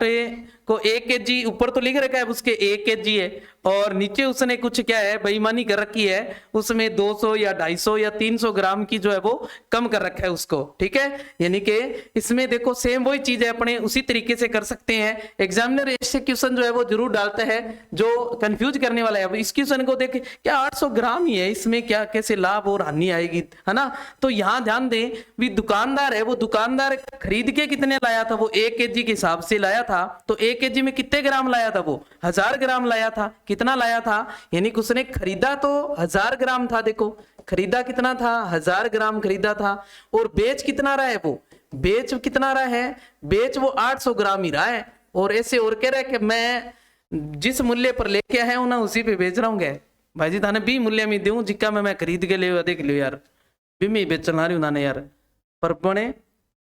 को 1 केजी ऊपर तो लिख रखा है उसके 1 केजी है, और नीचे उसने कुछ क्या है, बेईमानी कर रखी है, उसमें 200 या 250 या 300 ग्राम की जो है वो कम कर रखा है उसको। ठीक है, यानी कि इसमें देखो सेम वही चीज है, अपने उसी तरीके से कर सकते हैं। एग्जामिनर ऐसे क्वेश्चन जो है वो जरूर डालता है जो कंफ्यूज करने वाला है। इस क्वेश्चन को देख, क्या 800 ग्राम ही है, इसमें क्या कैसे लाभ और हानि आएगी, है ना। तो यहाँ ध्यान दें, भी दुकानदार है, वो दुकानदार खरीद के कितने लाया था, वो 1 केजी के हिसाब से लाया था। तो 1 केजी में कितने ग्राम लाया था, वो 1000 ग्राम लाया था। कितना लाया था, यानी कि उसने खरीदा तो 1000 ग्राम था। देखो, खरीदा कितना था, 1000 ग्राम खरीदा था। और बेच कितना रहा है, वो बेच कितना रहा है, बेच वो 800 ग्राम ही रहा है। और ऐसे और कह रहा है कि मैं जिस मूल्य पर लेके आया हूं ना, उसी पे बेच रहा हूँ। भाई जी, थाने 20 मूल्य में दूं, जिक्का में मैं खरीद के ले देख लियो यार, भी मैं बेचना रही हूं ना यार। पर बने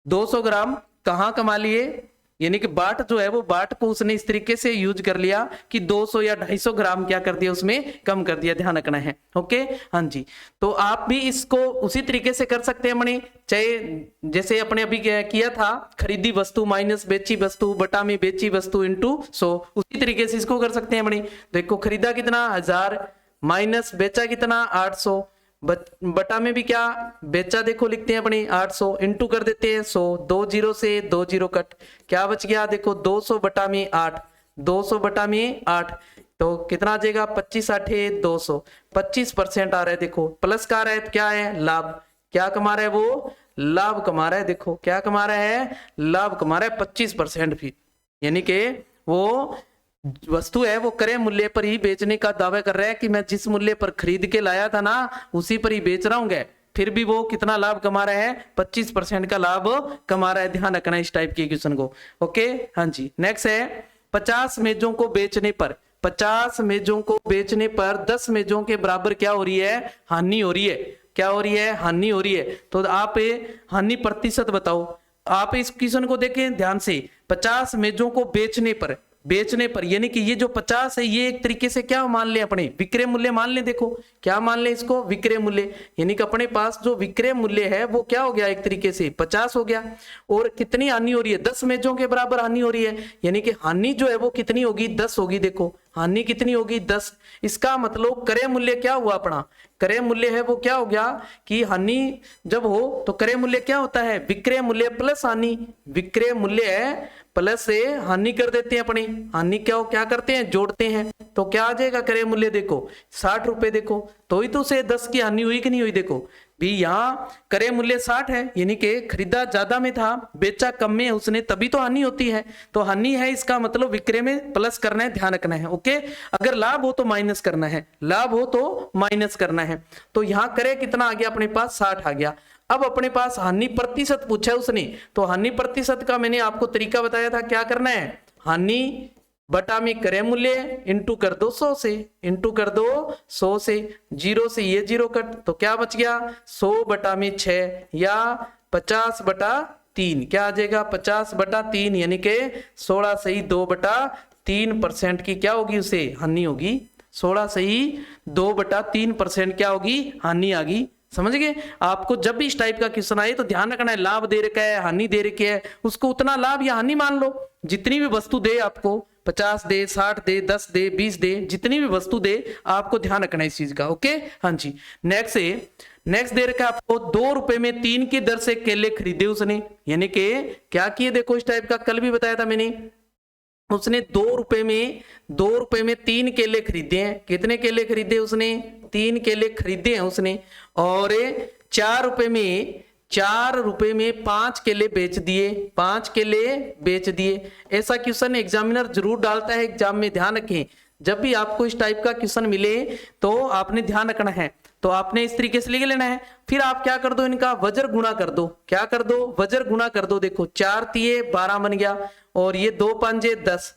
200 ग्राम कहाँ कमा लिए, यानी कि बाट जो है वो बाट को उसने इस तरीके से यूज कर लिया कि 200 या 250 ग्राम क्या कर दिया, उसमें कम कर दिया। ध्यान रखना है। ओके, हाँ जी। तो आप भी इसको उसी तरीके से कर सकते हैं मणि, चाहे जैसे अपने अभी किया था, खरीदी वस्तु माइनस बेची वस्तु बटा में बेची वस्तु इंटू 100, उसी तरीके से इसको कर सकते हैं मणि। देखो, खरीदा कितना 1000 माइनस बेचा कितना 800, बटा में भी क्या बेचा, देखो लिखते हैं अपनी 800, इंटू कर देते हैं 100, 2 जीरो से 2 जीरो कट, क्या बच गया, देखो 200 बटा में 8, 200 बटा में 8, तो कितना आ जाएगा, 25 8 200, 25% आ रहा है। देखो प्लस का आ रहा है, क्या है, लाभ। क्या कमा रहा है वो, लाभ कमा रहा है। देखो क्या कमा रहा है, लाभ कमा रहा है 25%। फिर यानी कि वो वस्तु है वो क्रय मूल्य पर ही बेचने का दावा कर रहा है कि मैं जिस मूल्य पर खरीद के लाया था ना, उसी पर ही बेच रहा हूँ। फिर भी वो कितना लाभ कमा रहा है, 25% का लाभ कमा रहा है। ध्यान रखना इस टाइप के क्वेश्चन को। ओके, हाँ जी। नेक्स्ट है, 50 मेजों को बेचने पर, 50 मेजों को बेचने पर 10 मेजों के बराबर क्या हो रही है, हानि हो रही है। क्या हो रही है, हानि हो रही है। तो आप हानि प्रतिशत बताओ। आप इस क्वेश्चन को देखें ध्यान से, 50 मेजों को बेचने पर, बेचने पर यानी कि ये जो 50 है, ये एक तरीके से क्या मान ले, अपने विक्रय मूल्य मान ले। देखो क्या मान ले इसको, विक्रय मूल्य, यानी कि अपने पास जो विक्रय मूल्य है वो क्या हो गया, एक तरीके से 50 हो गया। और कितनी हानि हो रही है, 10 मेजों के बराबर हानि हो रही है, यानी कि हानि जो है वो कितनी होगी, 10 होगी। देखो हानि कितनी होगी, 10। इसका मतलब क्रय मूल्य क्या हुआ, अपना क्रय मूल्य है वो क्या हो गया कि हानि जब हो तो क्रय मूल्य क्या होता है, विक्रय मूल्य प्लस हानि। विक्रय मूल्य है प्लस से हानि कर देते हैं अपनी, हानि क्या करते हैं, जोड़ते हैं। तो क्या आ जाएगा क्रय मूल्य, देखो 60 रुपए। देखो तो ही तो उसे 10 की हानि हुई कि नहीं हुई। देखो भी यहाँ क्रय मूल्य 60 है, यानी कि खरीदा ज्यादा में था, बेचा कम में उसने, तभी तो हानि होती है। तो हानि है, इसका मतलब विक्रय में प्लस करना है, ध्यान रखना है। ओके, अगर लाभ हो तो माइनस करना है, लाभ हो तो माइनस करना है। तो यहाँ क्रय कितना आ गया अपने पास, 60 आ गया। अब अपने पास हानि प्रतिशत पूछा है उसने, तो हानि प्रतिशत का मैंने आपको तरीका बताया था, क्या करना है, हानि बटा में क्रय मूल्य इंटू कर दो 100 से, इंटू कर दो 100 से, 0 से ये 0 कट, तो क्या बच गया 100 बटा में 6 या 50 बटा 3, क्या आ जाएगा 50 बटा 3, यानी कि 16 से ही 2 बटा 3% की क्या होगी, उसे हानि होगी। 16 से ही 2 बटा 3% क्या होगी, हानि आ गई। समझ गए। आपको जब भी इस टाइप का क्वेश्चन आए तो ध्यान रखना है, लाभ दे रखा है, हानि दे रखी है, उसको उतना लाभ या हानि मान लो। जितनी भी वस्तु दे आपको, 50 दे, 60 दे, 10 दे, 20 दे, जितनी भी वस्तु दे, आपको ध्यान रखना है इस चीज का। ओके, हाँ जी। नेक्स्ट दे रखा है आपको, 2 रुपए में 3 की दर से केले खरीदे उसने, यानी कि क्या किए, देखो इस टाइप का कल भी बताया था मैंने। उसने 2 रुपए में 3 केले खरीदे हैं। कितने केले खरीदे उसने, 3 केले खरीदे हैं उसने। और 4 रुपए में 5 केले बेच दिए, 5 केले बेच दिए। ऐसा क्वेश्चन एग्जामिनर जरूर डालता है एग्जाम में, ध्यान रखें। जब भी आपको इस टाइप का क्वेश्चन मिले तो आपने ध्यान रखना है, तो आपने इस तरीके से लिख लेना है। फिर आप क्या कर दो, इनका वज्र गुणा कर दो। क्या कर दो, वज्र गुणा कर दो। देखो 4 तिये 12 बन गया, और ये 2 पंजे 10।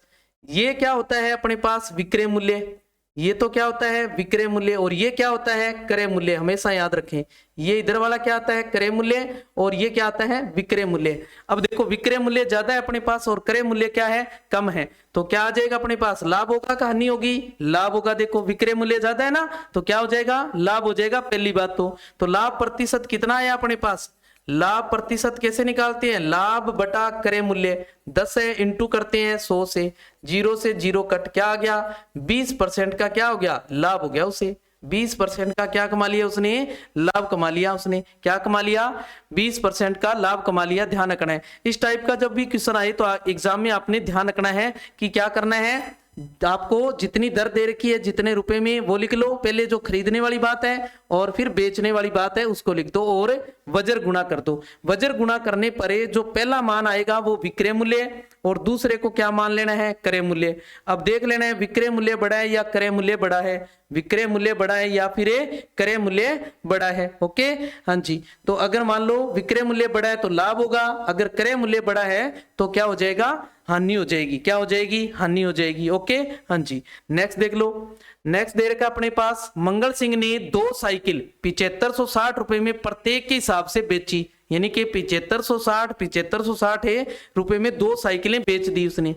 ये क्या होता है अपने पास, विक्रय मूल्य। ये तो क्या होता है, विक्रय मूल्य। और ये क्या होता है, क्रय मूल्य। हमेशा याद रखें, ये इधर वाला क्या आता है, क्रय मूल्य, और ये क्या आता है, विक्रय मूल्य। अब देखो विक्रय मूल्य ज्यादा है अपने पास और क्रय मूल्य क्या है, कम है, तो क्या आ जाएगा अपने पास, लाभ होगा का हानि होगी, लाभ होगा। देखो विक्रय मूल्य ज्यादा है ना, तो क्या हो जाएगा, लाभ हो जाएगा पहली बात तो लाभ प्रतिशत कितना है अपने पास, लाभ प्रतिशत कैसे निकालते हैं, लाभ बटा क्रय मूल्य। 10 है, इंटू करते हैं 100 से, 0 से 0 कट, क्या आ गया, 20% का क्या हो गया, लाभ हो गया उसे। 20% का क्या कमा लिया उसने, लाभ कमा लिया उसने। क्या कमा लिया, 20% का लाभ कमा लिया। ध्यान रखना है, इस टाइप का जब भी क्वेश्चन आए तो एग्जाम में आपने ध्यान रखना है कि क्या करना है, आपको जितनी दर दे रखी है, जितने रुपए में, वो लिख लो। पहले जो खरीदने वाली बात है और फिर बेचने वाली बात है उसको लिख दो, और वज्र गुणा कर दो। वज्र गुणा करने पर जो पहला मान आएगा वो विक्रय मूल्य, और दूसरे को क्या मान लेना है, क्रय मूल्य। अब देख लेना है विक्रय मूल्य बड़ा है या क्रय मूल्य बड़ा है, विक्रय मूल्य बड़ा है या फिर क्रय मूल्य बड़ा है। ओके, हाँ जी। तो अगर मान लो विक्रय मूल्य बड़ा है तो लाभ होगा, अगर क्रय मूल्य बड़ा है तो क्या हो जाएगा, हानि हो जाएगी। क्या हो जाएगी, हानि हो जाएगी। ओके, हाँ जी। नेक्स्ट देख लो, नेक्स्ट दे रखा अपने पास, मंगल सिंह ने 2 साइकिल 7560 रुपए में प्रत्येक के हिसाब से बेची, यानी कि 7560 है रुपए में 2 साइकिलें बेच दी उसने।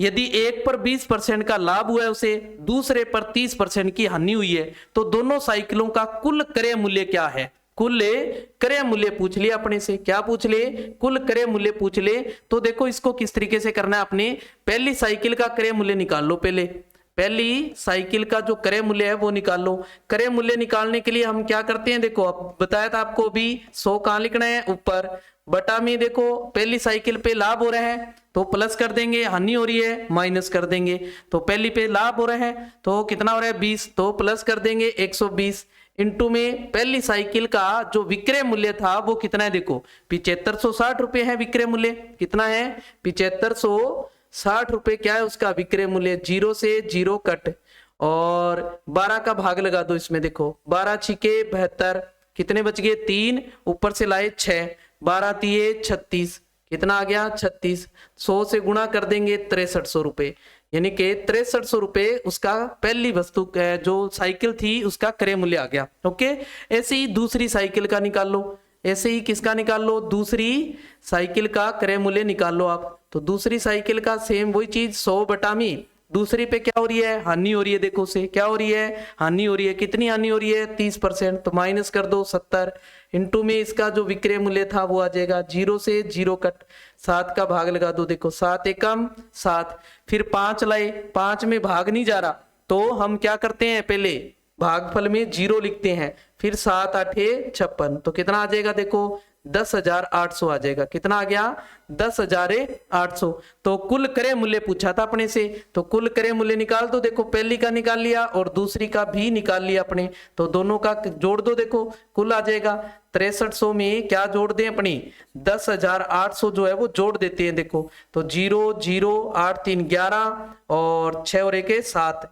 यदि एक पर 20% का लाभ हुआ है उसे, दूसरे पर 30% की हानि हुई है, तो दोनों साइकिलों का कुल क्रय मूल्य क्या है। कुल क्रय मूल्य पूछ लिया अपने से, क्या पूछ ले, कुल क्रय मूल्य पूछ ले। तो देखो इसको किस तरीके से करना है आपने, पहली साइकिल का क्रय मूल्य निकाल लो। पहली साइकिल का जो क्रय मूल्य है वो निकाल लो। क्रय मूल्य निकालने के लिए हम क्या करते हैं, देखो अब बताया था आपको भी, 100 कहां लिखना है, ऊपर, बटा में देखो पहली साइकिल पे लाभ हो रहा है तो प्लस कर देंगे, हानि हो रही है माइनस कर देंगे। तो पहली पे लाभ हो रहा है तो कितना हो रहा है, 20, तो प्लस कर देंगे 120, इंटू में पहली साइकिल का जो विक्रय मूल्य था वो कितना है, देखो 7560 रुपए है विक्रय मूल्य। कितना है, 7560 रुपए क्या है उसका विक्रय मूल्य। 0 से 0 कट, और 12 का भाग लगा दो इसमें। देखो 12 छिके 72, कितने बच गए, 3, ऊपर से लाए 6, 12 तिये 36, कितना आ गया, 36। 100 से गुणा कर देंगे 6300 रुपए, यानी कि 6300 रुपए उसका पहली वस्तु जो साइकिल थी उसका क्रय मूल्य आ गया। ओके, ऐसे ही दूसरी साइकिल का निकाल लो, ऐसे ही किसका निकाल लो, दूसरी साइकिल का क्रय मूल्य निकाल लो आप। तो दूसरी साइकिल का सेम वही चीज, 100 बटा में, दूसरी पे क्या हो रही है, हानि हो रही है। देखो उसे क्या हो रही है, हानि हो रही है। कितनी हानि हो रही है, 30%, तो माइनस कर दो 70, इंटू में इसका जो विक्रय मूल्य था वो आ जाएगा। 0 से 0 कट, 7 का भाग लगा दो। देखो 7 एकम 7, फिर 5 लाए, 5 में भाग नहीं जा रहा तो हम क्या करते हैं, पहले भागफल में 0 लिखते हैं, फिर 7 8 56, तो कितना आ जाएगा, देखो 10,800 आ जाएगा। कितना आ गया, 10,800। तो कुल क्रय मूल्य पूछा था अपने से, तो कुल क्रय मूल्य निकाल दो। देखो पहली का निकाल लिया और दूसरी का भी निकाल लिया अपने, तो दोनों का जोड़ दो। देखो कुल आ जाएगा 6300 में क्या जोड़ दें अपनी, 10,800 जो है वो जोड़ देते हैं। देखो तो 0 0 8 3 11 और 6 और 1 7,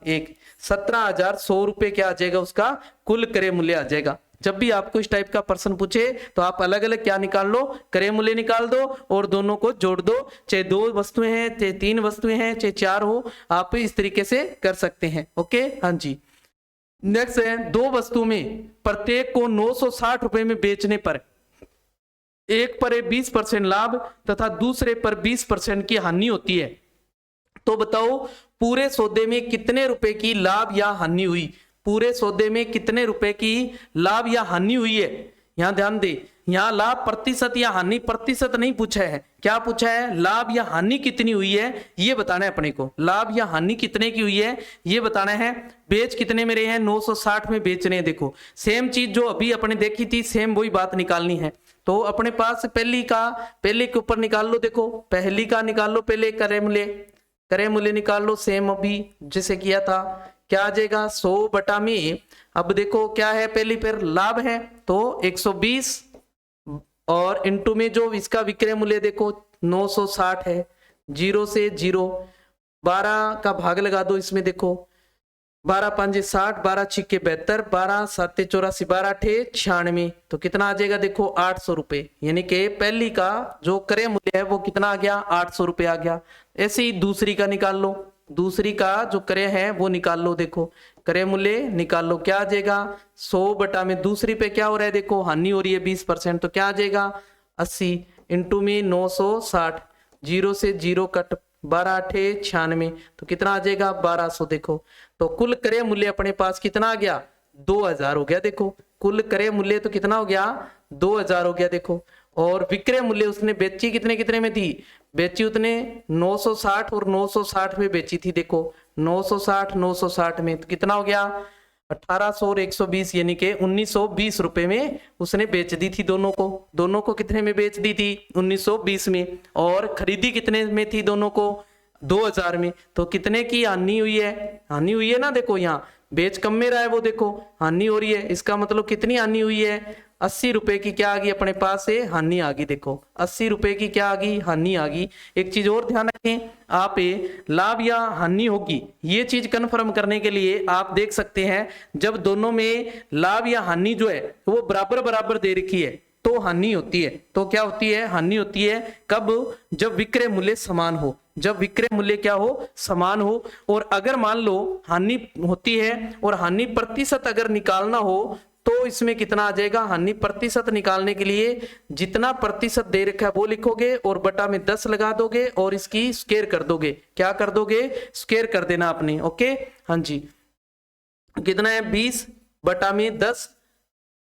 17,100 रुपए क्या आ जाएगा, उसका कुल क्रय मूल्य आ जाएगा। जब भी आपको इस टाइप का प्रश्न पूछे तो आप अलग अलग क्या निकाल लो, क्रय मूल्य निकाल दो और दोनों को जोड़ दो। चाहे 2 वस्तुएं हैं, चाहे 3 वस्तुएं हैं, चाहे 4 हो, आप इस तरीके से कर सकते हैं। ओके, हाँ जी। नेक्स्ट है, 2 वस्तु में प्रत्येक को 960 रुपए में बेचने पर एक पर 20% लाभ तथा दूसरे पर 20% की हानि होती है, तो बताओ पूरे सौदे में कितने रुपए की लाभ या हानि हुई। पूरे सौदे में कितने रुपए की लाभ या हानि हुई है। यहां ध्यान दे, यहां लाभ प्रतिशत या हानि प्रतिशत नहीं पूछा है, क्या पूछा है, लाभ या हानि कितनी हुई है ये बताना है अपने को। लाभ या हानि कितने की हुई है ये बताना है। बेच कितने में रहे हैं, 960 में बेच रहे हैं। देखो सेम चीज जो अभी अपने देखी थी, सेम वही बात निकालनी है। तो अपने पास पहले के ऊपर निकाल लो। देखो पहली का निकाल लो, पहले क्रय मूल्य निकाल लो, सेम अभी जैसे किया था। क्या आ जाएगा, 100 बटा में अब देखो क्या है, पहली पर लाभ है तो 120 और इनटू में जो इसका विक्रय मूल्य देखो 960 है, 0 से 0, 12 का भाग लगा दो इसमें, देखो 12 5 60, 12 6 72, 12 7 84, 12 8 96, तो कितना आ जाएगा देखो 800 रुपए। यानी कि पहली का जो क्रय मूल्य है वो कितना आ गया, 800 रुपए आ गया। ऐसे ही दूसरी का निकाल लो, दूसरी का जो क्रय है वो निकाल लो, देखो क्रय मूल्य निकाल लो, क्या आ जाएगा 100 बटा में दूसरी पे क्या हो रहा है, देखो हानि हो रही है 20%, तो क्या आ जाएगा 80 इंटू में 960, 0 से 0 कट, 12 8 96, तो कितना आ जाएगा 1200। देखो तो कुल क्रय मूल्य अपने पास कितना आ गया 2000 हो गया। देखो कुल क्रय मूल्य तो कितना हो गया 2000 हो गया। देखो और विक्रय मूल्य उसने बेची कितने कितने में थी, बेची उतने 960 और 960 में बेची थी। देखो 960 960 में, तो कितना हो गया 1800 और 120, यानी कि 1920 रुपए में उसने बेच दी थी दोनों को कितने में बेच दी थी 1920 में, और खरीदी कितने में थी दोनों को 2000 में। तो कितने की हानि हुई है ना, देखो यहाँ बेच कम में रहा है वो, देखो हानि हो रही है, इसका मतलब कितनी हानि हुई है 80 रुपए की क्या आ गई अपने पास से हानि आ गई। देखो 80 रुपए की क्या आ गई, हानि आ गई। एक चीज और ध्यान रखें, आप लाभ या हानि होगी ये चीज कन्फर्म करने के लिए आप देख सकते हैं, जब दोनों में लाभ या हानि जो है वो बराबर बराबर दे रखी है तो हानि होती है। तो क्या होती है, हानि होती है कब, जब विक्रय मूल्य समान हो, जब विक्रय मूल्य क्या हो समान हो। और अगर मान लो हानि होती है और हानि प्रतिशत अगर निकालना हो तो इसमें कितना आ जाएगा, हानि प्रतिशत निकालने के लिए जितना प्रतिशत दे रखा है वो लिखोगे और बटा में 10 लगा दोगे और इसकी स्क्वायर कर दोगे। क्या कर दोगे, स्क्वायर कर देना आपने। ओके हाँ जी, कितना है 20 बटा में 10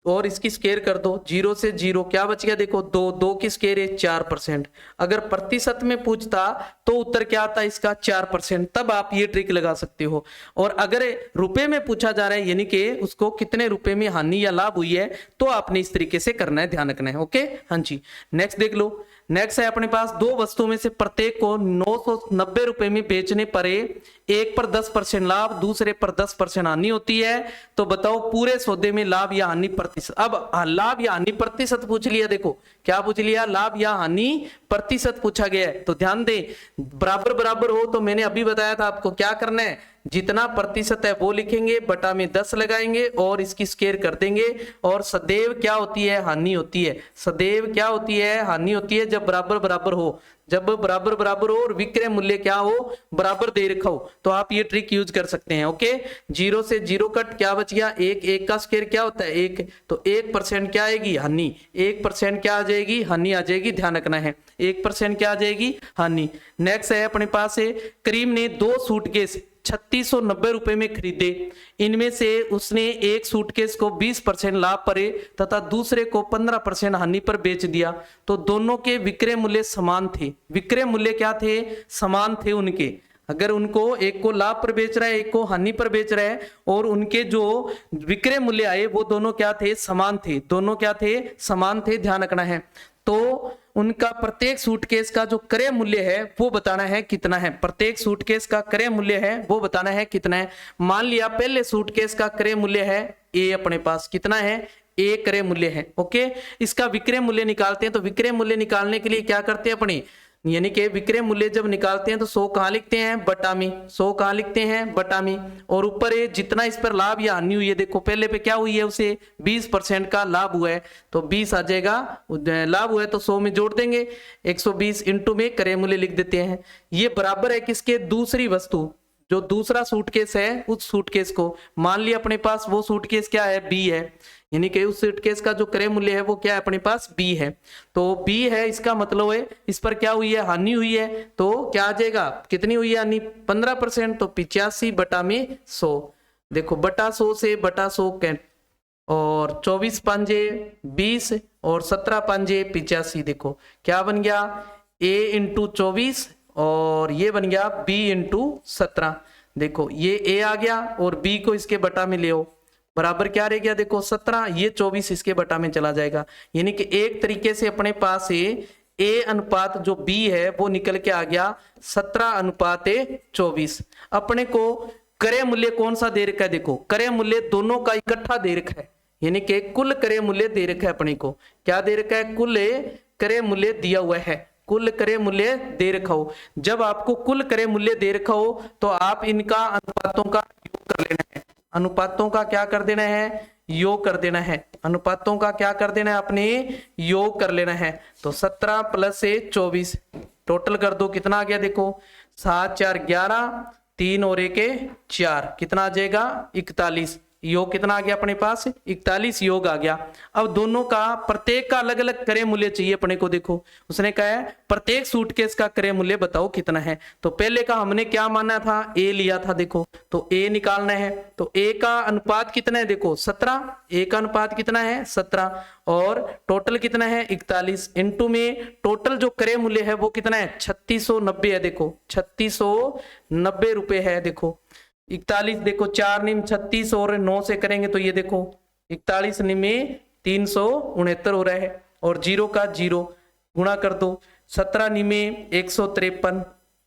और इसकी स्क्वायर कर दो, 0 से 0 क्या बच गया, देखो 2 की स्क्वायर है 4%। अगर प्रतिशत में पूछता तो उत्तर क्या आता है इसका 4%, तब आप ये ट्रिक लगा सकते हो। और अगर रुपए में पूछा जा रहा है यानी कि उसको कितने रुपए में हानि या लाभ हुई है, तो आपने इस तरीके से करना है, ध्यान रखना है। ओके हाँ जी, नेक्स्ट देख लो। नेक्स्ट है अपने पास दो वस्तुओं में से प्रत्येक को 990 रुपए में बेचने पर एक पर 10% लाभ, दूसरे पर 10% हानि होती है। तो बताओ पूरे सौदे में लाभ या हानि प्रतिशत। अब लाभ या हानि प्रतिशत पूछ लिया, देखो क्या पूछ लिया, लाभ या हानि प्रतिशत पूछा गया है। तो ध्यान दें बराबर बराबर हो तो मैंने अभी बताया था आपको क्या करना है, जितना प्रतिशत है वो लिखेंगे, बटा में 10 लगाएंगे और इसकी स्क्वायर कर देंगे। और सदैव क्या होती है, हानि होती है। सदैव क्या होती है, हानि होती है जब बराबर बराबर हो, जब बराबर बराबर हो और विक्रय मूल्य क्या हो, बराबर दे रखा हो, तो आप ये ट्रिक यूज कर सकते हैं। ओके 0 से 0 कट, क्या बच गया 1, 1 का स्क्वायर क्या होता है 1, तो 1% क्या आएगी हानि, 1% क्या आ जाएगी हानि आ जाएगी, ध्यान रखना है 1% क्या आ जाएगी हानि। नेक्स्ट है अपने पास है, करीम ने 2 सूटकेस 3690 रुपए में खरीदे। इनमें से उसने एक सूटकेस को 20% लाभ पर तथा दूसरे को 15% हानि पर बेच दिया। तो दोनों के विक्रय मूल्य समान थे, विक्रय मूल्य क्या थे, समान थे उनके। अगर उनको एक को लाभ पर बेच रहा है एक को हानि पर बेच रहा है और उनके जो विक्रय मूल्य आए वो दोनों क्या थे, समान थे, दोनों क्या थे, समान थे, ध्यान रखना है। तो उनका प्रत्येक सूटकेस का जो क्रय मूल्य है वो बताना है कितना है, प्रत्येक सूटकेस का क्रय मूल्य है वो बताना है कितना है। मान लिया पहले सूटकेस का क्रय मूल्य है ए, अपने पास कितना है ए क्रय मूल्य है। ओके इसका विक्रय मूल्य निकालते हैं, तो विक्रय मूल्य निकालने के लिए क्या करते हैं अपने, यानी कि विक्रय मूल्य जब निकालते हैं तो 100 कहां लिखते हैं, बटा में, 100 कहां लिखते हैं, बटा में, और ऊपर जितना इस पर लाभ या हानि हुई है, देखो पहले पे क्या हुई है उसे 20% का लाभ हुआ है तो 20 आ जाएगा, लाभ हुआ है तो 100 में जोड़ देंगे, 120 इंटू में क्रय मूल्य लिख देते हैं। ये बराबर है किसके, दूसरी वस्तु, जो दूसरा सूटकेस है उस सूटकेस को, मान लिया अपने पास वो सूटकेस क्या है बी है, यानी कि उस सूटकेस का जो क्रय मूल्य है वो क्या है अपने पास बी है। तो बी है इसका मतलब है इस पर क्या हुई है, हानि हुई है, तो क्या आ जाएगा, कितनी हुई है हानि 15%, तो 85 बटा में 100। देखो बटा 100 से बटा 100 और 24 पंजे 20 और 17 पंजे 85, देखो क्या बन गया a इंटू 24 और ये बन गया b इंटू 17। देखो ये a आ गया और b को इसके बटा में ले आओ, बराबर क्या रह गया, देखो 17, ये 24 इसके बटा में चला जाएगा। यानी कि एक तरीके से अपने पास a अनुपात जो b है वो निकल के आ गया 17 अनुपात 24। अपने को क्रय मूल्य कौन सा दे रखा है, देखो क्रय मूल्य दोनों का इकट्ठा दे रखा है, यानी कि कुल क्रय मूल्य दे रखा है अपने को। क्या दे रखा है, कुल क्रय मूल्य दिया हुआ है, कुल क्रय मूल्य दे रखा हो। जब आपको कुल क्रय मूल्य दे रखा हो तो आप इनका अनुपातों का योग कर लेना है, अनुपातों का क्या कर देना है, योग कर देना है, अनुपातों का क्या कर देना है अपने, योग कर लेना है। तो 17 प्लस 24 टोटल कर दो, कितना आ गया देखो, 7 4 11, 3 और 1 4, कितना आ जाएगा 41, योग कितना आ गया अपने पास, 41 योग आ गया। अब दोनों का प्रत्येक का अलग अलग क्रय मूल्य चाहिए अपने को। देखो उसने कहा है प्रत्येक सूटकेस का क्रय मूल्य बताओ कितना है। तो पहले का हमने क्या माना था, ए लिया था, देखो तो ए निकालना है। तो ए का अनुपात कितना है, देखो 17, ए का अनुपात कितना है 17, और टोटल कितना है 41, इनटू में टोटल जो क्रय मूल्य है वो कितना है 3690 है, देखो 3690 रुपए है। देखो 41, देखो 4 निम 36 और 9 से करेंगे तो ये देखो 41 निमे 369 हो रहा है, और जीरो का जीरो गुणा कर दो, 17 निमे 153,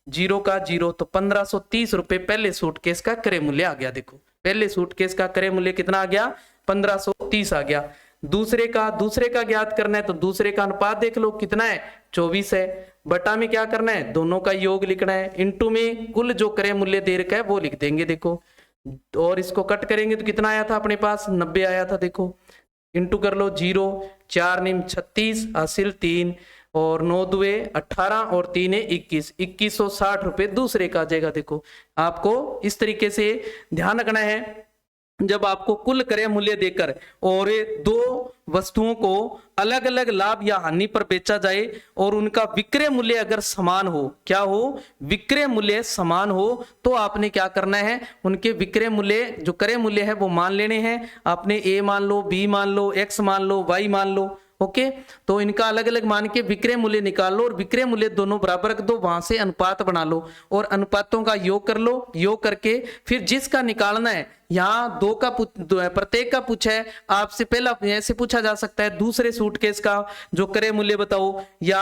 जीरो का जीरो, तो 1530 रुपए पहले सूटकेस का क्रय मूल्य आ गया। देखो पहले सूटकेस का क्रय मूल्य कितना आ गया, 1530 आ गया। दूसरे का ज्ञात करना है तो दूसरे का अनुपात देख लो कितना है 24 है, बटा में क्या करना है, दोनों का योग लिखना है, इनटू में कुल जो क्रय मूल्य दे रखा है वो लिख देंगे। देखो और इसको कट करेंगे तो कितना आया था अपने पास, 90 आया था। देखो इनटू कर लो, 0 4 निम 36 हासिल 3 और 9 दुए 18 और 3 21, 2160 रुपए दूसरे का आ जाएगा। देखो आपको इस तरीके से ध्यान रखना है, जब आपको कुल क्रय मूल्य देकर और दो वस्तुओं को अलग अलग लाभ या हानि पर बेचा जाए और उनका विक्रय मूल्य अगर समान हो, क्या हो, विक्रय मूल्य समान हो, तो आपने क्या करना है, उनके विक्रय मूल्य जो क्रय मूल्य है वो मान लेने हैं। आपने ए मान लो, बी मान लो, एक्स मान लो, वाई मान लो, ओके। तो इनका अलग अलग मान के विक्रय मूल्य निकाल लो और विक्रय मूल्य दोनों बराबर रख दो, वहां से अनुपात बना लो और अनुपातों का योग कर लो। योग करके फिर जिसका निकालना है, यहाँ दो का प्रत्येक का पूछा है आपसे, पहला ऐसे पूछा जा सकता है दूसरे सूटकेस का जो क्रय मूल्य बताओ, या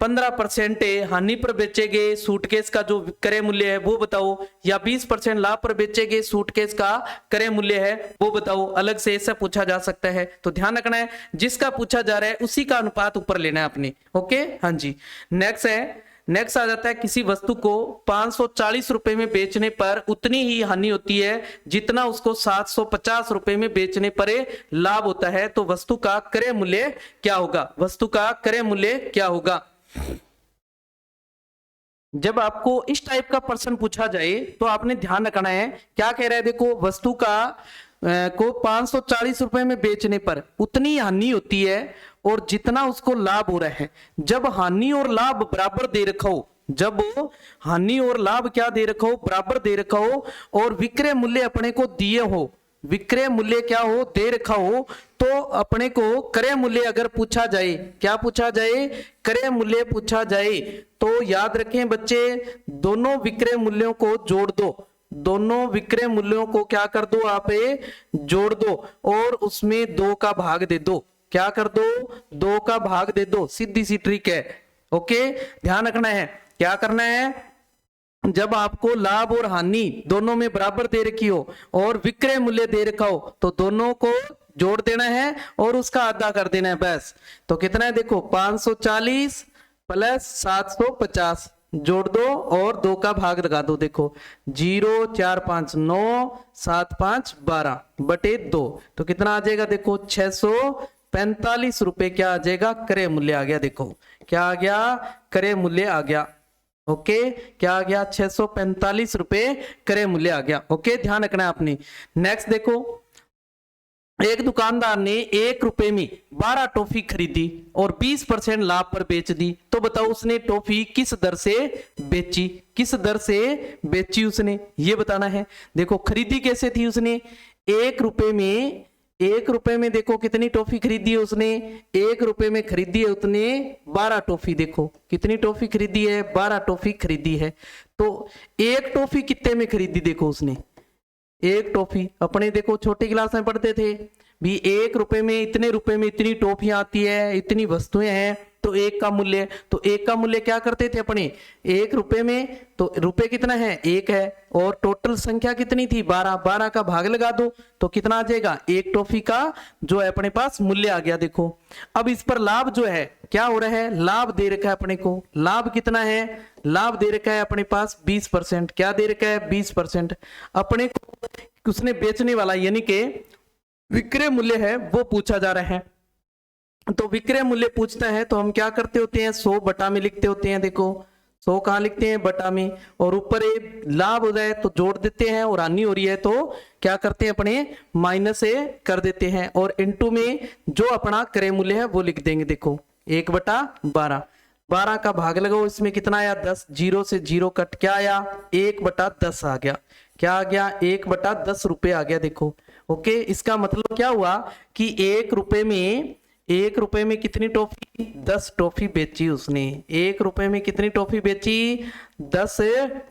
15% हानि पर बेचे गए सूटकेस का जो क्रय मूल्य है वो बताओ, या 20% लाभ पर बेचे गए सूटकेस का क्रय मूल्य है वो बताओ, अलग से ऐसा पूछा जा सकता है। तो ध्यान रखना है जिसका पूछा जा रहा है उसी का अनुपात ऊपर लेना है अपने, ओके। हाँ जी, नेक्स्ट आ जाता है, किसी वस्तु को 540 रुपए में बेचने पर उतनी ही हानि होती है जितना उसको 750 रुपए में बेचने पर लाभ होता है, तो वस्तु का क्रय मूल्य क्या होगा, वस्तु का क्रय मूल्य क्या होगा। जब आपको इस टाइप का प्रश्न पूछा जाए तो आपने ध्यान रखना है, क्या कह रहा है, देखो वस्तु का को 540 रुपए में बेचने पर उतनी हानि होती है और जितना उसको लाभ हो रहा है। जब हानि और लाभ बराबर दे रखा हो, जब हानि और लाभ क्या दे रखा हो, बराबर दे रखा हो, और विक्रय मूल्य अपने को दिए हो, विक्रय मूल्य क्या हो, दे रखा हो, तो अपने को क्रय मूल्य अगर पूछा जाए, क्या पूछा जाए, क्रय मूल्य पूछा जाए, तो याद रखें बच्चे, दोनों विक्रय मूल्यों को जोड़ दो, दोनों विक्रय मूल्यों को क्या कर दो, आप जोड़ दो और उसमें 2 का भाग दे दो। क्या कर दो, 2 का भाग दे दो, सीधी सी ट्रिक है, ओके। ध्यान रखना है, क्या करना है, जब आपको लाभ और हानि दोनों में बराबर दे रखी हो और विक्रय मूल्य दे रखा हो तो दोनों को जोड़ देना है और उसका आधा कर देना है, बस। तो कितना है, देखो 540 प्लस 750 जोड़ दो और 2 का भाग लगा दो। देखो 0 4 5 9 7 5 12 बटे 2, तो कितना आ जाएगा, देखो 645 रुपए क्या आ जाएगा, क्रय मूल्य आ गया। देखो क्या आ गया, क्रय मूल्य आ गया, ओके। क्या आ गया, 645 रुपए क्रय मूल्य आ गया, ओके। ध्यान रखना है आपने। नेक्स्ट देखो, एक दुकानदार ने 1 रुपए में 12 टॉफी खरीदी और 20% लाभ पर बेच दी, तो बताओ उसने टॉफी किस दर से बेची, किस दर से बेची उसने, ये बताना है। देखो खरीदी कैसे थी उसने, 1 रुपए में देखो कितनी टॉफी खरीदी है उसने, 1 रुपए में खरीदी है उसने 12 टॉफी। देखो कितनी टॉफी खरीदी है, 12 टॉफी खरीदी है। तो एक टॉफी कितने में खरीदी, देखो उसने एक टॉफी, अपने देखो छोटी क्लास में पढ़ते थे भी 1 रुपए में इतने रुपए में इतनी टॉफियां आती है, इतनी वस्तुएं हैं, तो 1 का मूल्य, तो 1 का मूल्य क्या करते थे अपने 1 रुपए में, तो रुपए कितना है 1 है, और टोटल संख्या कितनी थी 12, 12 का भाग लगा दो तो कितना आ जाएगा, 1 टॉफी का जो है अपने पास मूल्य आ गया। देखो अब इस पर लाभ जो है क्या हो रहा है, लाभ दे रखा है अपने को, लाभ कितना है, लाभ दे रखा है अपने पास 20%, क्या दे रखा है 20%। अपने को उसने बेचने वाला यानी कि विक्रय मूल्य है वो पूछा जा रहा है, तो विक्रय मूल्य पूछता है तो हम क्या करते होते हैं 100 बटा में लिखते होते हैं। देखो 100 कहाँ लिखते हैं बटा में, और ऊपर ये लाभ हो जाए तो जोड़ देते हैं, और हानि हो रही है तो क्या करते हैं अपने माइनस से कर देते हैं, और इनटू में जो अपना क्रय मूल्य है वो लिख देंगे। देखो 1/12, 12 का भाग लगाओ, इसमें कितना आया 10, 0 से 0 कट, क्या आया 1/10 आ गया, क्या आ गया 1/10 रुपए आ गया। देखो ओके, इसका मतलब क्या हुआ कि 1 रुपए में कितनी टॉफी 10 टॉफी बेची उसने, 1 रुपए में कितनी टॉफी बेची 10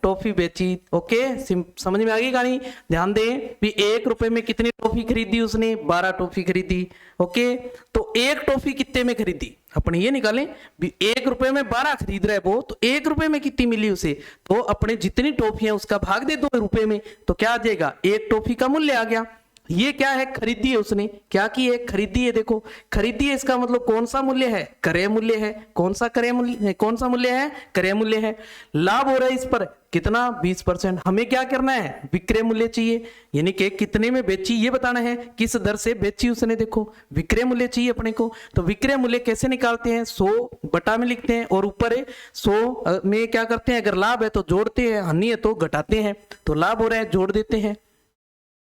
टॉफी बेची। ओके समझ में आ गई कहानी, ध्यान दें भी 1 रुपए में कितनी टॉफी खरीदी उसने 12 टॉफी खरीदी। ओके तो 1 टॉफी कितने में खरीदी अपने ये निकालें भी 1 रुपए में 12 खरीद रहा है वो, तो 1 रुपए में कितनी मिली उसे, तो अपने जितनी टॉफी है उसका भाग दे 2 रुपए में, तो क्या आ जाएगा 1 टॉफी का मूल्य आ गया। ये क्या है खरीदी है उसने, क्या की है खरीदी है। देखो खरीदी है इसका मतलब कौन सा मूल्य है क्रय मूल्य है, कौन सा क्रय मूल्य है, कौन सा मूल्य है क्रय मूल्य है। लाभ हो रहा है इस पर कितना 20%, हमें क्या करना है विक्रय मूल्य चाहिए, यानी कि कितने में बेची ये बताना है, किस दर से बेची उसने। देखो विक्रय मूल्य चाहिए अपने को, तो विक्रय मूल्य कैसे निकालते हैं 100 बटा में लिखते हैं, और ऊपर 100 में क्या करते हैं अगर लाभ है तो जोड़ते हैं, हानि है तो घटाते हैं, तो लाभ हो रहा है जोड़ देते हैं।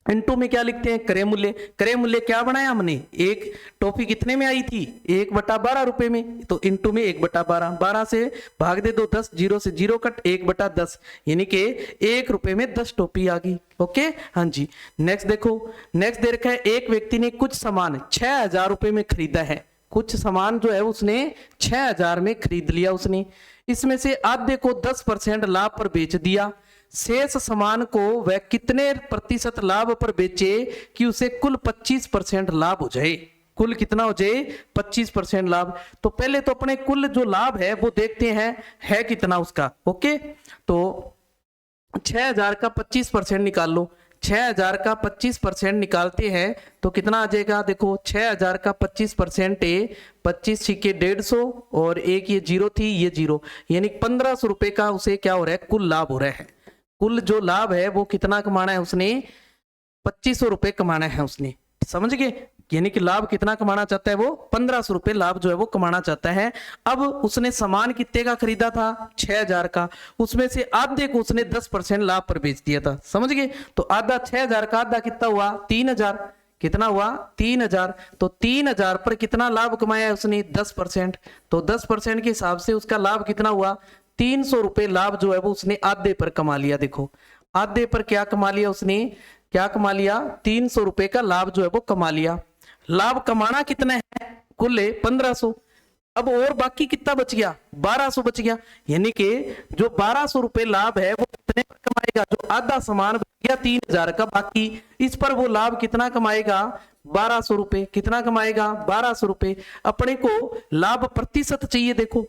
इनटू में क्या लिखते हैं क्रय मूल्य, क्रय मूल्य क्या बनाया हमने, एक टॉफी कितने में आई थी 1/12 रुपए में, तो इनटू में 1/12, 12 से भाग दे दो 10, 0 से 0 कट 1/10, यानी कि 1 रुपए में 10 टॉफी आ गई। ओके हाँ जी नेक्स्ट देखो, नेक्स्ट दे रखा है एक व्यक्ति ने कुछ सामान 6000 रुपए में खरीदा है, कुछ सामान जो है उसने 6000 में खरीद लिया उसने, इसमें से आधे को 10% लाभ पर बेच दिया, शेष सामान को वह कितने प्रतिशत लाभ पर बेचे कि उसे कुल 25% लाभ हो जाए, कुल कितना हो जाए 25% लाभ। तो पहले तो अपने कुल जो लाभ है वो देखते हैं है कितना उसका। ओके तो 6000 का 25% निकाल लो, 6000 का 25% निकालते हैं तो कितना आ जाएगा, देखो 6000 का 25% 25 छिके 150, और एक ये जीरो थी ये जीरो, यानी 1500 रुपए का उसे क्या हो रहा है कुल लाभ हो रहा है। कुल जो लाभ है वो कितना कमाना है उसने 2500 रुपए कमाना है उसने, समझ गए, यानी कि लाभ कितना कमाना चाहता है वो 1500 रुपए लाभ जो है वो कमाना चाहता है। अब उसने सामान कितने का खरीदा था 6000 का, उसमें से आधे को उसने 10% लाभ पर बेच दिया था, समझ गए, तो आधा 6000 का आधा कितना हुआ 3000, कितना हुआ 3000, तो 3000 पर कितना लाभ कमाया है उसने 10%, तो 10% के हिसाब से उसका लाभ कितना हुआ 300 रुपए लाभ जो है वो उसने आधे पर कमा लिया। देखो आधे पर क्या कमा लिया उसने, क्या कमा लिया 300 रुपए का लाभ जो है वो कमा लिया। लाभ कमाना कितना है कुल 1500, अब और बाकी कितना बच गया 1200 बच गया, यानी कि जो 1200 रुपए लाभ है वो कितने पर कमाएगा, जो आधा सामान बच गया 3000 का, बाकी इस पर वो लाभ कितना कमाएगा 1200 रुपए, कितना कमाएगा 1200 रुपए। अपने को लाभ प्रतिशत चाहिए, देखो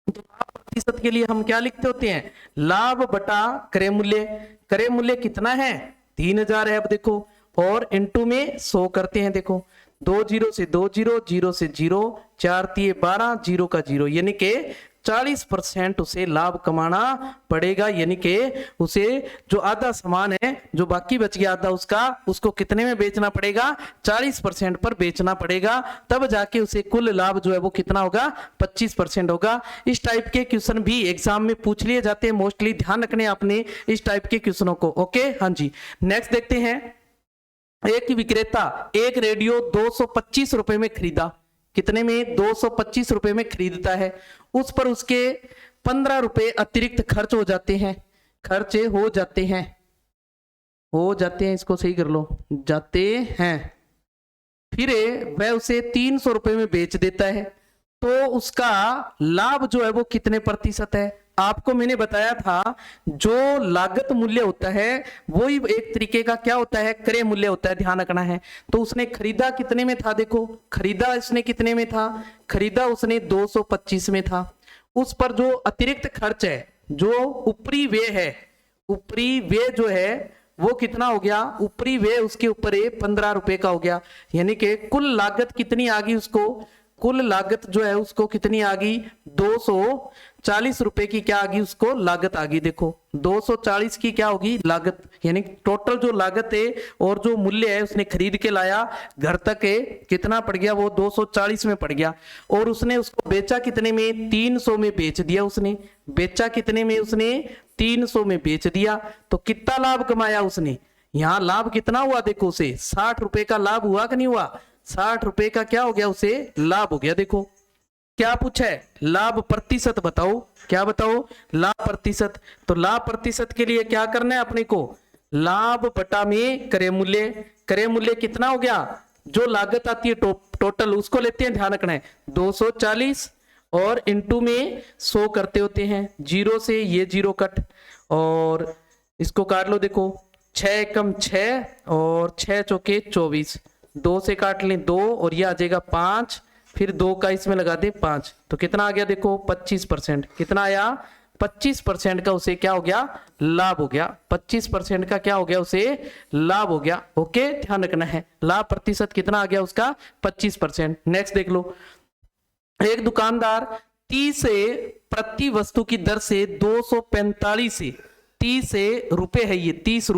तो लाभ प्रतिशत के लिए हम क्या लिखते होते हैं लाभ बटा क्रय मूल्य, क्रय मूल्य कितना है 3000 है, अब देखो और इनटू में 100 करते हैं, देखो 2 0 से 2 0, 0 से 0, 4 3 12, 0 का 0, यानी कि 40% उसे लाभ कमाना पड़ेगा, यानी कि उसे जो आधा सामान है जो बाकी बच गया आधा उसका, उसको कितने में बेचना पड़ेगा 40% पर बेचना पड़ेगा, तब जाके उसे कुल लाभ जो है वो कितना होगा 25% होगा। इस टाइप के क्वेश्चन भी एग्जाम में पूछ लिए जाते हैं, मोस्टली ध्यान रखने आपने इस टाइप के क्वेश्चनों को। ओके हाँ जी नेक्स्ट देखते हैं, एक विक्रेता एक रेडियो 225 रुपए में खरीदा, कितने में 225 रुपए में खरीदता है, उस पर उसके 15 रुपए अतिरिक्त खर्च हो जाते हैं, खर्चे हो जाते हैं, हो जाते हैं, इसको सही कर लो जाते हैं, फिर वह उसे 300 रुपए में बेच देता है, तो उसका लाभ जो है वो कितने प्रतिशत है आपको मैंने बताया था जो लागत मूल्य होता है वही एक तरीके का क्या होता है, क्रय मूल्य होता है, ध्यान रखना है। तो उसने खरीदा कितने में था, देखो खरीदा इसने कितने में था, खरीदा उसने 225 में था। उस पर जो अतिरिक्त खर्च है, जो ऊपरी व्यय है, ऊपरी व्यय जो है वो कितना हो गया, ऊपरी व्यय उसके ऊपर 15 रुपए का हो गया। यानी कि कुल लागत कितनी आ गई उसको, कुल लागत जो है उसको कितनी आ गई, 240 रुपए की क्या आ गई उसको लागत आ गई। देखो 240 की क्या होगी लागत, यानी टोटल जो लागत है और जो मूल्य है उसने खरीद के लाया घर तक है, कितना पड़ गया, वो 240 में पड़ गया। और उसने उसको बेचा कितने में, 300 में बेच दिया उसने, बेचा कितने में, उसने 300 में बेच दिया। तो कितना लाभ कमाया उसने, यहाँ लाभ कितना हुआ, देखो उसे 60 रुपए का लाभ हुआ कि नहीं हुआ, 60 रुपए का क्या हो गया, उसे लाभ हो गया। देखो क्या पूछा है, लाभ प्रतिशत बताओ, क्या बताओ, लाभ प्रतिशत। तो लाभ प्रतिशत के लिए क्या करना है अपने को, लाभ बटा में क्रय मूल्य, क्रय मूल्य कितना हो गया, जो लागत आती है टोटल उसको लेते हैं, ध्यान रखना है 240 और इंटू में 100 करते होते हैं, जीरो से ये जीरो कट और इसको काट लो। देखो 6 एकम 6 और 6 चौके 24, 2 से काट लें 2 और ये आ जाएगा 5, फिर 2 का इसमें लगा दे 5, तो कितना आ गया देखो 25%, कितना आया 25% का उसे क्या हो गया, लाभ हो गया। 25% का क्या हो गया, उसे लाभ हो गया। ओके ध्यान रखना है, लाभ प्रतिशत कितना आ गया उसका 25%। नेक्स्ट देख लो, एक दुकानदार 30 से प्रति वस्तु की दर से 245 से 30 रुपए है, ये 30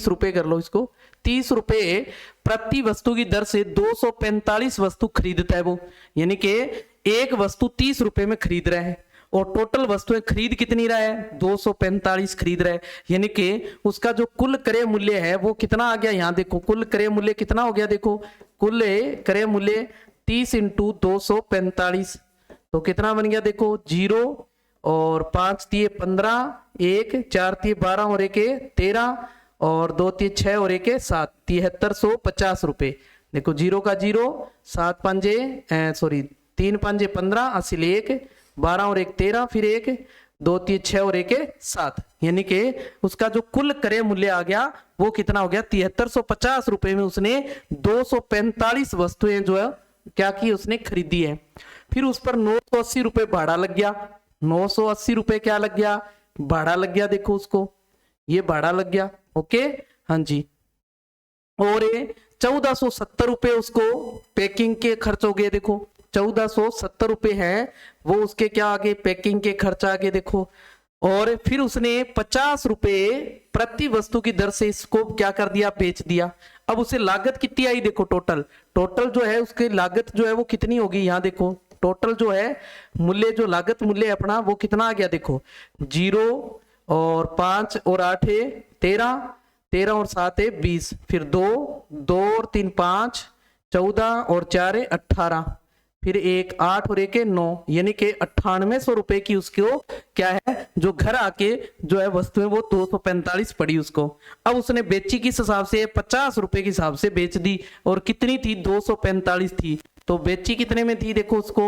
रुपए कर लो इसको, 30 रुपए प्रति वस्तु की दर से 245 वस्तु खरीदता है वो, यानी कि एक वस्तु 30 रुपए में खरीद रहा है और टोटल वस्तुएं खरीद कितनी रहा है, 245 खरीद रहा है। यानी कि उसका जो कुल क्रय मूल्य है वो कितना आ गया, यहाँ देखो कुल क्रय मूल्य कितना हो गया, देखो कुल क्रय मूल्य 30 इंटू 245, तो कितना बन गया, देखो 0 और 5 दिए 15, 1 4 दिए 12 और 1 13 और 2 दिए 6 और 1 7, 7350 रुपए। देखो 0 का 0, 7 पंजे 3 पंजे 15, 80 1 12 और 1 13, फिर 1 2 3 6 और 1 7, यानी कि उसका जो कुल क्रय मूल्य आ गया वो कितना हो गया, 7350 रुपए में उसने 245 वस्तुएं जो है क्या की, उसने खरीदी है। फिर उस पर 980 रुपए भाड़ा लग गया, 980 रुपए क्या लग गया, भाड़ा लग गया। देखो उसको ये भाड़ा लग गया, ओके हाँ जी। और ये 1470 रुपए उसको पैकिंग के खर्च हो गए, देखो 1470 रुपए है वो उसके क्या आगे, पैकिंग के खर्च आगे देखो। और फिर उसने 50 रुपए प्रति वस्तु की दर से इसको क्या कर दिया, बेच दिया। अब उसे लागत कितनी आई, देखो टोटल जो है उसकी लागत जो है वो कितनी होगी, यहाँ देखो टोटल जो है मूल्य, जो लागत मूल्य अपना वो कितना आ गया, देखो 0 और 5 और 8 है 13, 13 और 7 है 20, फिर 2 और 3 5, 14 और 4 है 18, फिर 1 8 और 1 9, यानी कि 9800 रुपए की उसको क्या है, जो घर आके जो है वस्तुएं वो 245 पड़ी उसको। अब उसने बेची किस हिसाब से, 50 रुपए के हिसाब से बेच दी, और कितनी थी, 245 थी, तो बेची कितने में थी, देखो उसको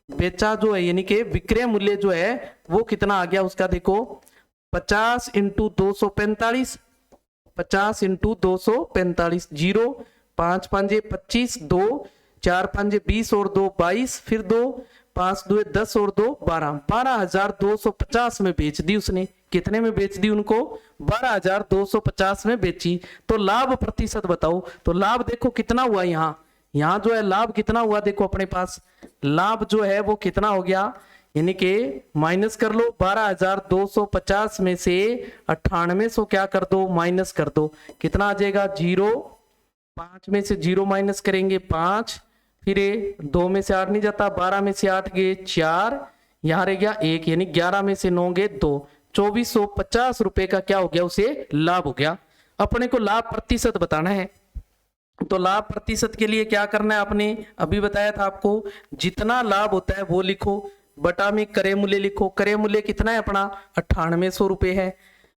बेचा जो है, यानी कि विक्रय मूल्य जो है वो कितना आ गया उसका, देखो 50 इंटू 245, 50 इंटू 245, 0 5 पंजे 25, 2 4 पंजे 20 और 2 22, फिर 2 5 2 10 और 2 12, 12,250 में बेच दी उसने। कितने में बेच दी उनको, 12,250 में बेची। तो लाभ प्रतिशत बताओ, तो लाभ देखो कितना हुआ, यहाँ जो है लाभ कितना हुआ, देखो अपने पास लाभ जो है वो कितना हो गया, यानी कि माइनस कर लो 12,250 में से 9800 क्या कर दो, माइनस कर दो, कितना आ जाएगा 0, 5 में से 0 माइनस करेंगे 5, फिर 2 में से 8 नहीं जाता, 12 में से 8 गए 4, यहाँ रह गया 1, यानी 11 में से 9 गए 2, 2450 रुपए का क्या हो गया, उसे लाभ हो गया। अपने को लाभ प्रतिशत बताना है, तो लाभ प्रतिशत के लिए क्या करना है, आपने अभी बताया था आपको, जितना लाभ होता है वो लिखो, बटा में क्रय मूल्य लिखो। क्रय मूल्य कितना है अपना, 9800 रुपए है,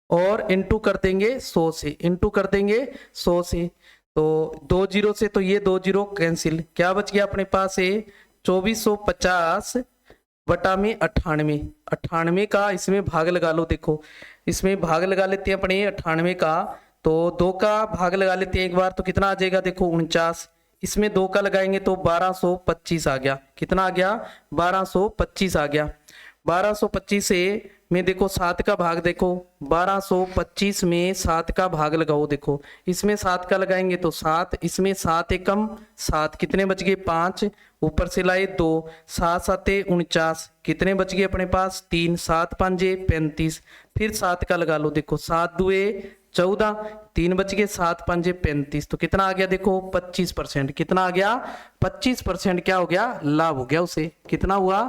और इंटू कर देंगे 100 से, इंटू कर देंगे 100 से, तो 2 जीरो से तो ये 2 जीरो कैंसिल, क्या बच गया अपने पास है 2450 बटा में 98, 98 का इसमें भाग लगा लो। देखो इसमें भाग लगा लेते हैं अपने 98 का, तो 2 का भाग लगा लेते हैं एक बार, तो कितना आ जाएगा देखो 49। इसमें 2 का लगाएंगे तो 1225 आ गया। कितना आ गया? 1225 आ गया। 1225 से में देखो 7 का भाग, देखो 1225 में 7 का भाग लगाओ। देखो इसमें 7 का लगाएंगे तो 7, इसमें 7 एकम 7, कितने बच गए? 5, ऊपर से लाए 2, 7 7 49, कितने बच गए अपने पास? 3, 7 5 35, फिर 7 का लगा लो। देखो 7 दुए 14, 3 बच गए, 7 5 35, तो कितना आ गया देखो 25%। कितना आ गया? 25% क्या हो गया? लाभ हो गया उसे। कितना हुआ?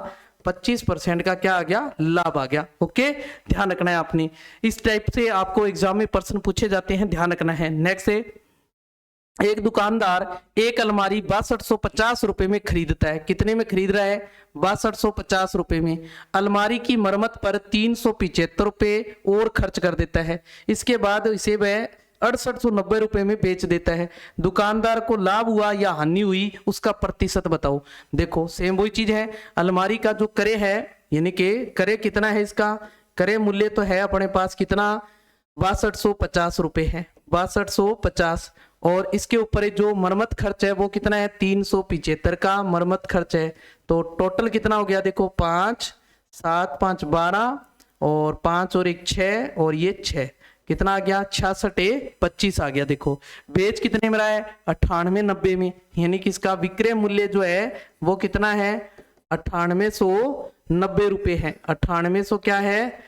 25% का क्या आ गया? लाभ आ गया। ओके, ध्यान रखना है आपने। इस टाइप से आपको एग्जाम में प्रश्न पूछे जाते हैं, ध्यान रखना है। नेक्स्ट है, एक दुकानदार एक अलमारी 6250 रुपए में खरीदता है। कितने में खरीद रहा है? 6250 रुपए में। अलमारी की मरम्मत पर 375 रुपए और खर्च कर देता है। इसके बाद इसे वह 6890 रुपए में बेच देता है। दुकानदार को लाभ हुआ या हानि हुई, उसका प्रतिशत बताओ। देखो सेम वही चीज है, अलमारी का जो क्रय है, यानी कि क्रय कितना है, इसका क्रय मूल्य तो है अपने पास कितना? 6250 रुपए है, 6250, और इसके ऊपर जो मरम्मत खर्च है वो कितना है? 375 का मरम्मत खर्च है। तो टोटल कितना हो गया देखो? 5 7 5 12, और 5 और 1 6, और ये 6, कितना आ गया? 66 25 आ गया। देखो बेच कितने में रहा है? 9890 में, यानी कि इसका विक्रय मूल्य जो है वो कितना है? 9890 रुपए है। 9800 क्या है?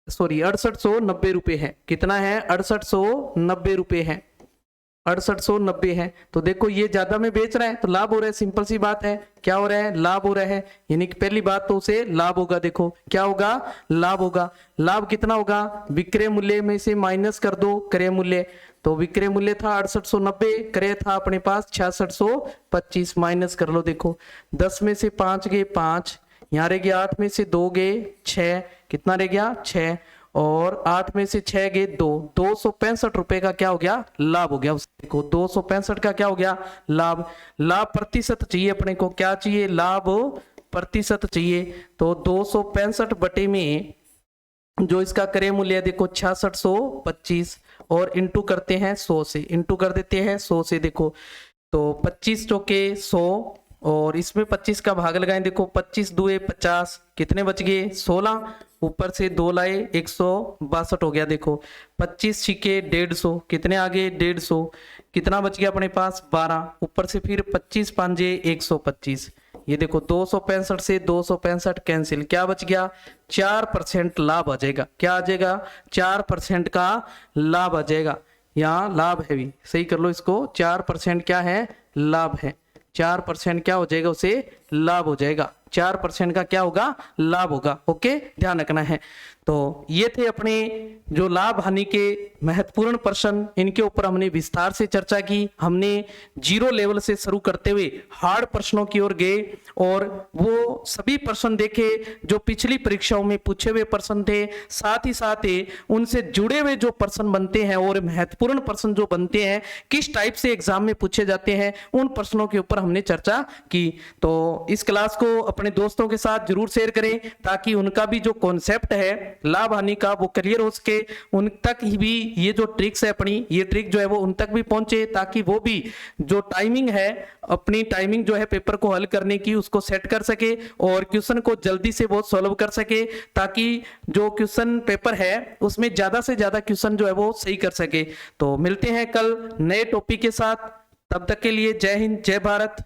सॉरी 6890 रुपए है। कितना है? 6890 रुपए है, 6890 है। तो देखो ये ज्यादा में बेच रहा है तो लाभ हो रहा है, सिंपल सी बात है। क्या हो रहा है? लाभ हो रहा है, यानी कि पहली बात तो उसे लाभ होगा। देखो क्या होगा? लाभ होगा। लाभ कितना होगा? विक्रय मूल्य में से माइनस कर दो क्रय मूल्य, तो विक्रय मूल्य था 6890, क्रय था अपने पास 6625, माइनस कर लो। देखो 10 में से 5 गए 5, यहाँ रह गया 8 में से 2 गए 6, कितना रह गया? 6, और 8 में से 6 गए 2, 265 रुपए का क्या हो गया? लाभ हो गया। देखो 265 का क्या हो गया? लाभ। लाभ प्रतिशत चाहिए अपने को, क्या चाहिए? लाभ प्रतिशत चाहिए। तो 265 बटे में जो इसका क्रय मूल्य है देखो 6625, और इंटू करते हैं 100 से, इंटू कर देते हैं 100 से। देखो तो 25 चौके 100, और इसमें 25 का भाग लगाएं। देखो 25 दुए 50, कितने बच गए? 16, ऊपर से 2 लाए 162 हो गया। देखो 25 छिके 150, कितने आ गए? 150, कितना बच गया अपने पास? 12, ऊपर से फिर 25 5 125। ये देखो 265 से 265 कैंसिल, क्या बच गया? 4% लाभ आ जाएगा। क्या आ जाएगा? 4% का लाभ आ जाएगा। यहाँ लाभ है भी, सही कर लो इसको, 4% क्या है? लाभ है। 4% क्या हो जाएगा? उसे लाभ हो जाएगा। 4% का क्या होगा? लाभ होगा। ओके, ध्यान रखना है। तो ये थे अपने जो लाभ हानि के महत्वपूर्ण प्रश्न, इनके ऊपर हमने विस्तार से चर्चा की। हमने जीरो लेवल से शुरू करते हुए हार्ड प्रश्नों की ओर गए, और वो सभी प्रश्न देखे जो पिछली परीक्षाओं में पूछे हुए प्रश्न थे, साथ ही साथ उनसे जुड़े हुए जो प्रश्न बनते हैं और महत्वपूर्ण प्रश्न जो बनते हैं, किस टाइप से एग्जाम में पूछे जाते हैं, उन प्रश्नों के ऊपर हमने चर्चा की। तो इस क्लास को अपने दोस्तों के साथ जरूर शेयर करें, ताकि उनका भी जो कॉन्सेप्ट है लाभ हानि का वो क्लियर हो सके, उन तक ही भी ये जो ट्रिक्स है अपनी, ये ट्रिक जो है वो उन तक भी पहुंचे, ताकि वो भी जो टाइमिंग है, अपनी टाइमिंग जो है पेपर को हल करने की, उसको सेट कर सके और क्वेश्चन को जल्दी से वो सॉल्व कर सके, ताकि जो क्वेश्चन पेपर है उसमें ज्यादा से ज्यादा क्वेश्चन जो है वो सही कर सके। तो मिलते हैं कल नए टॉपिक के साथ, तब तक के लिए जय हिंद, जय भारत।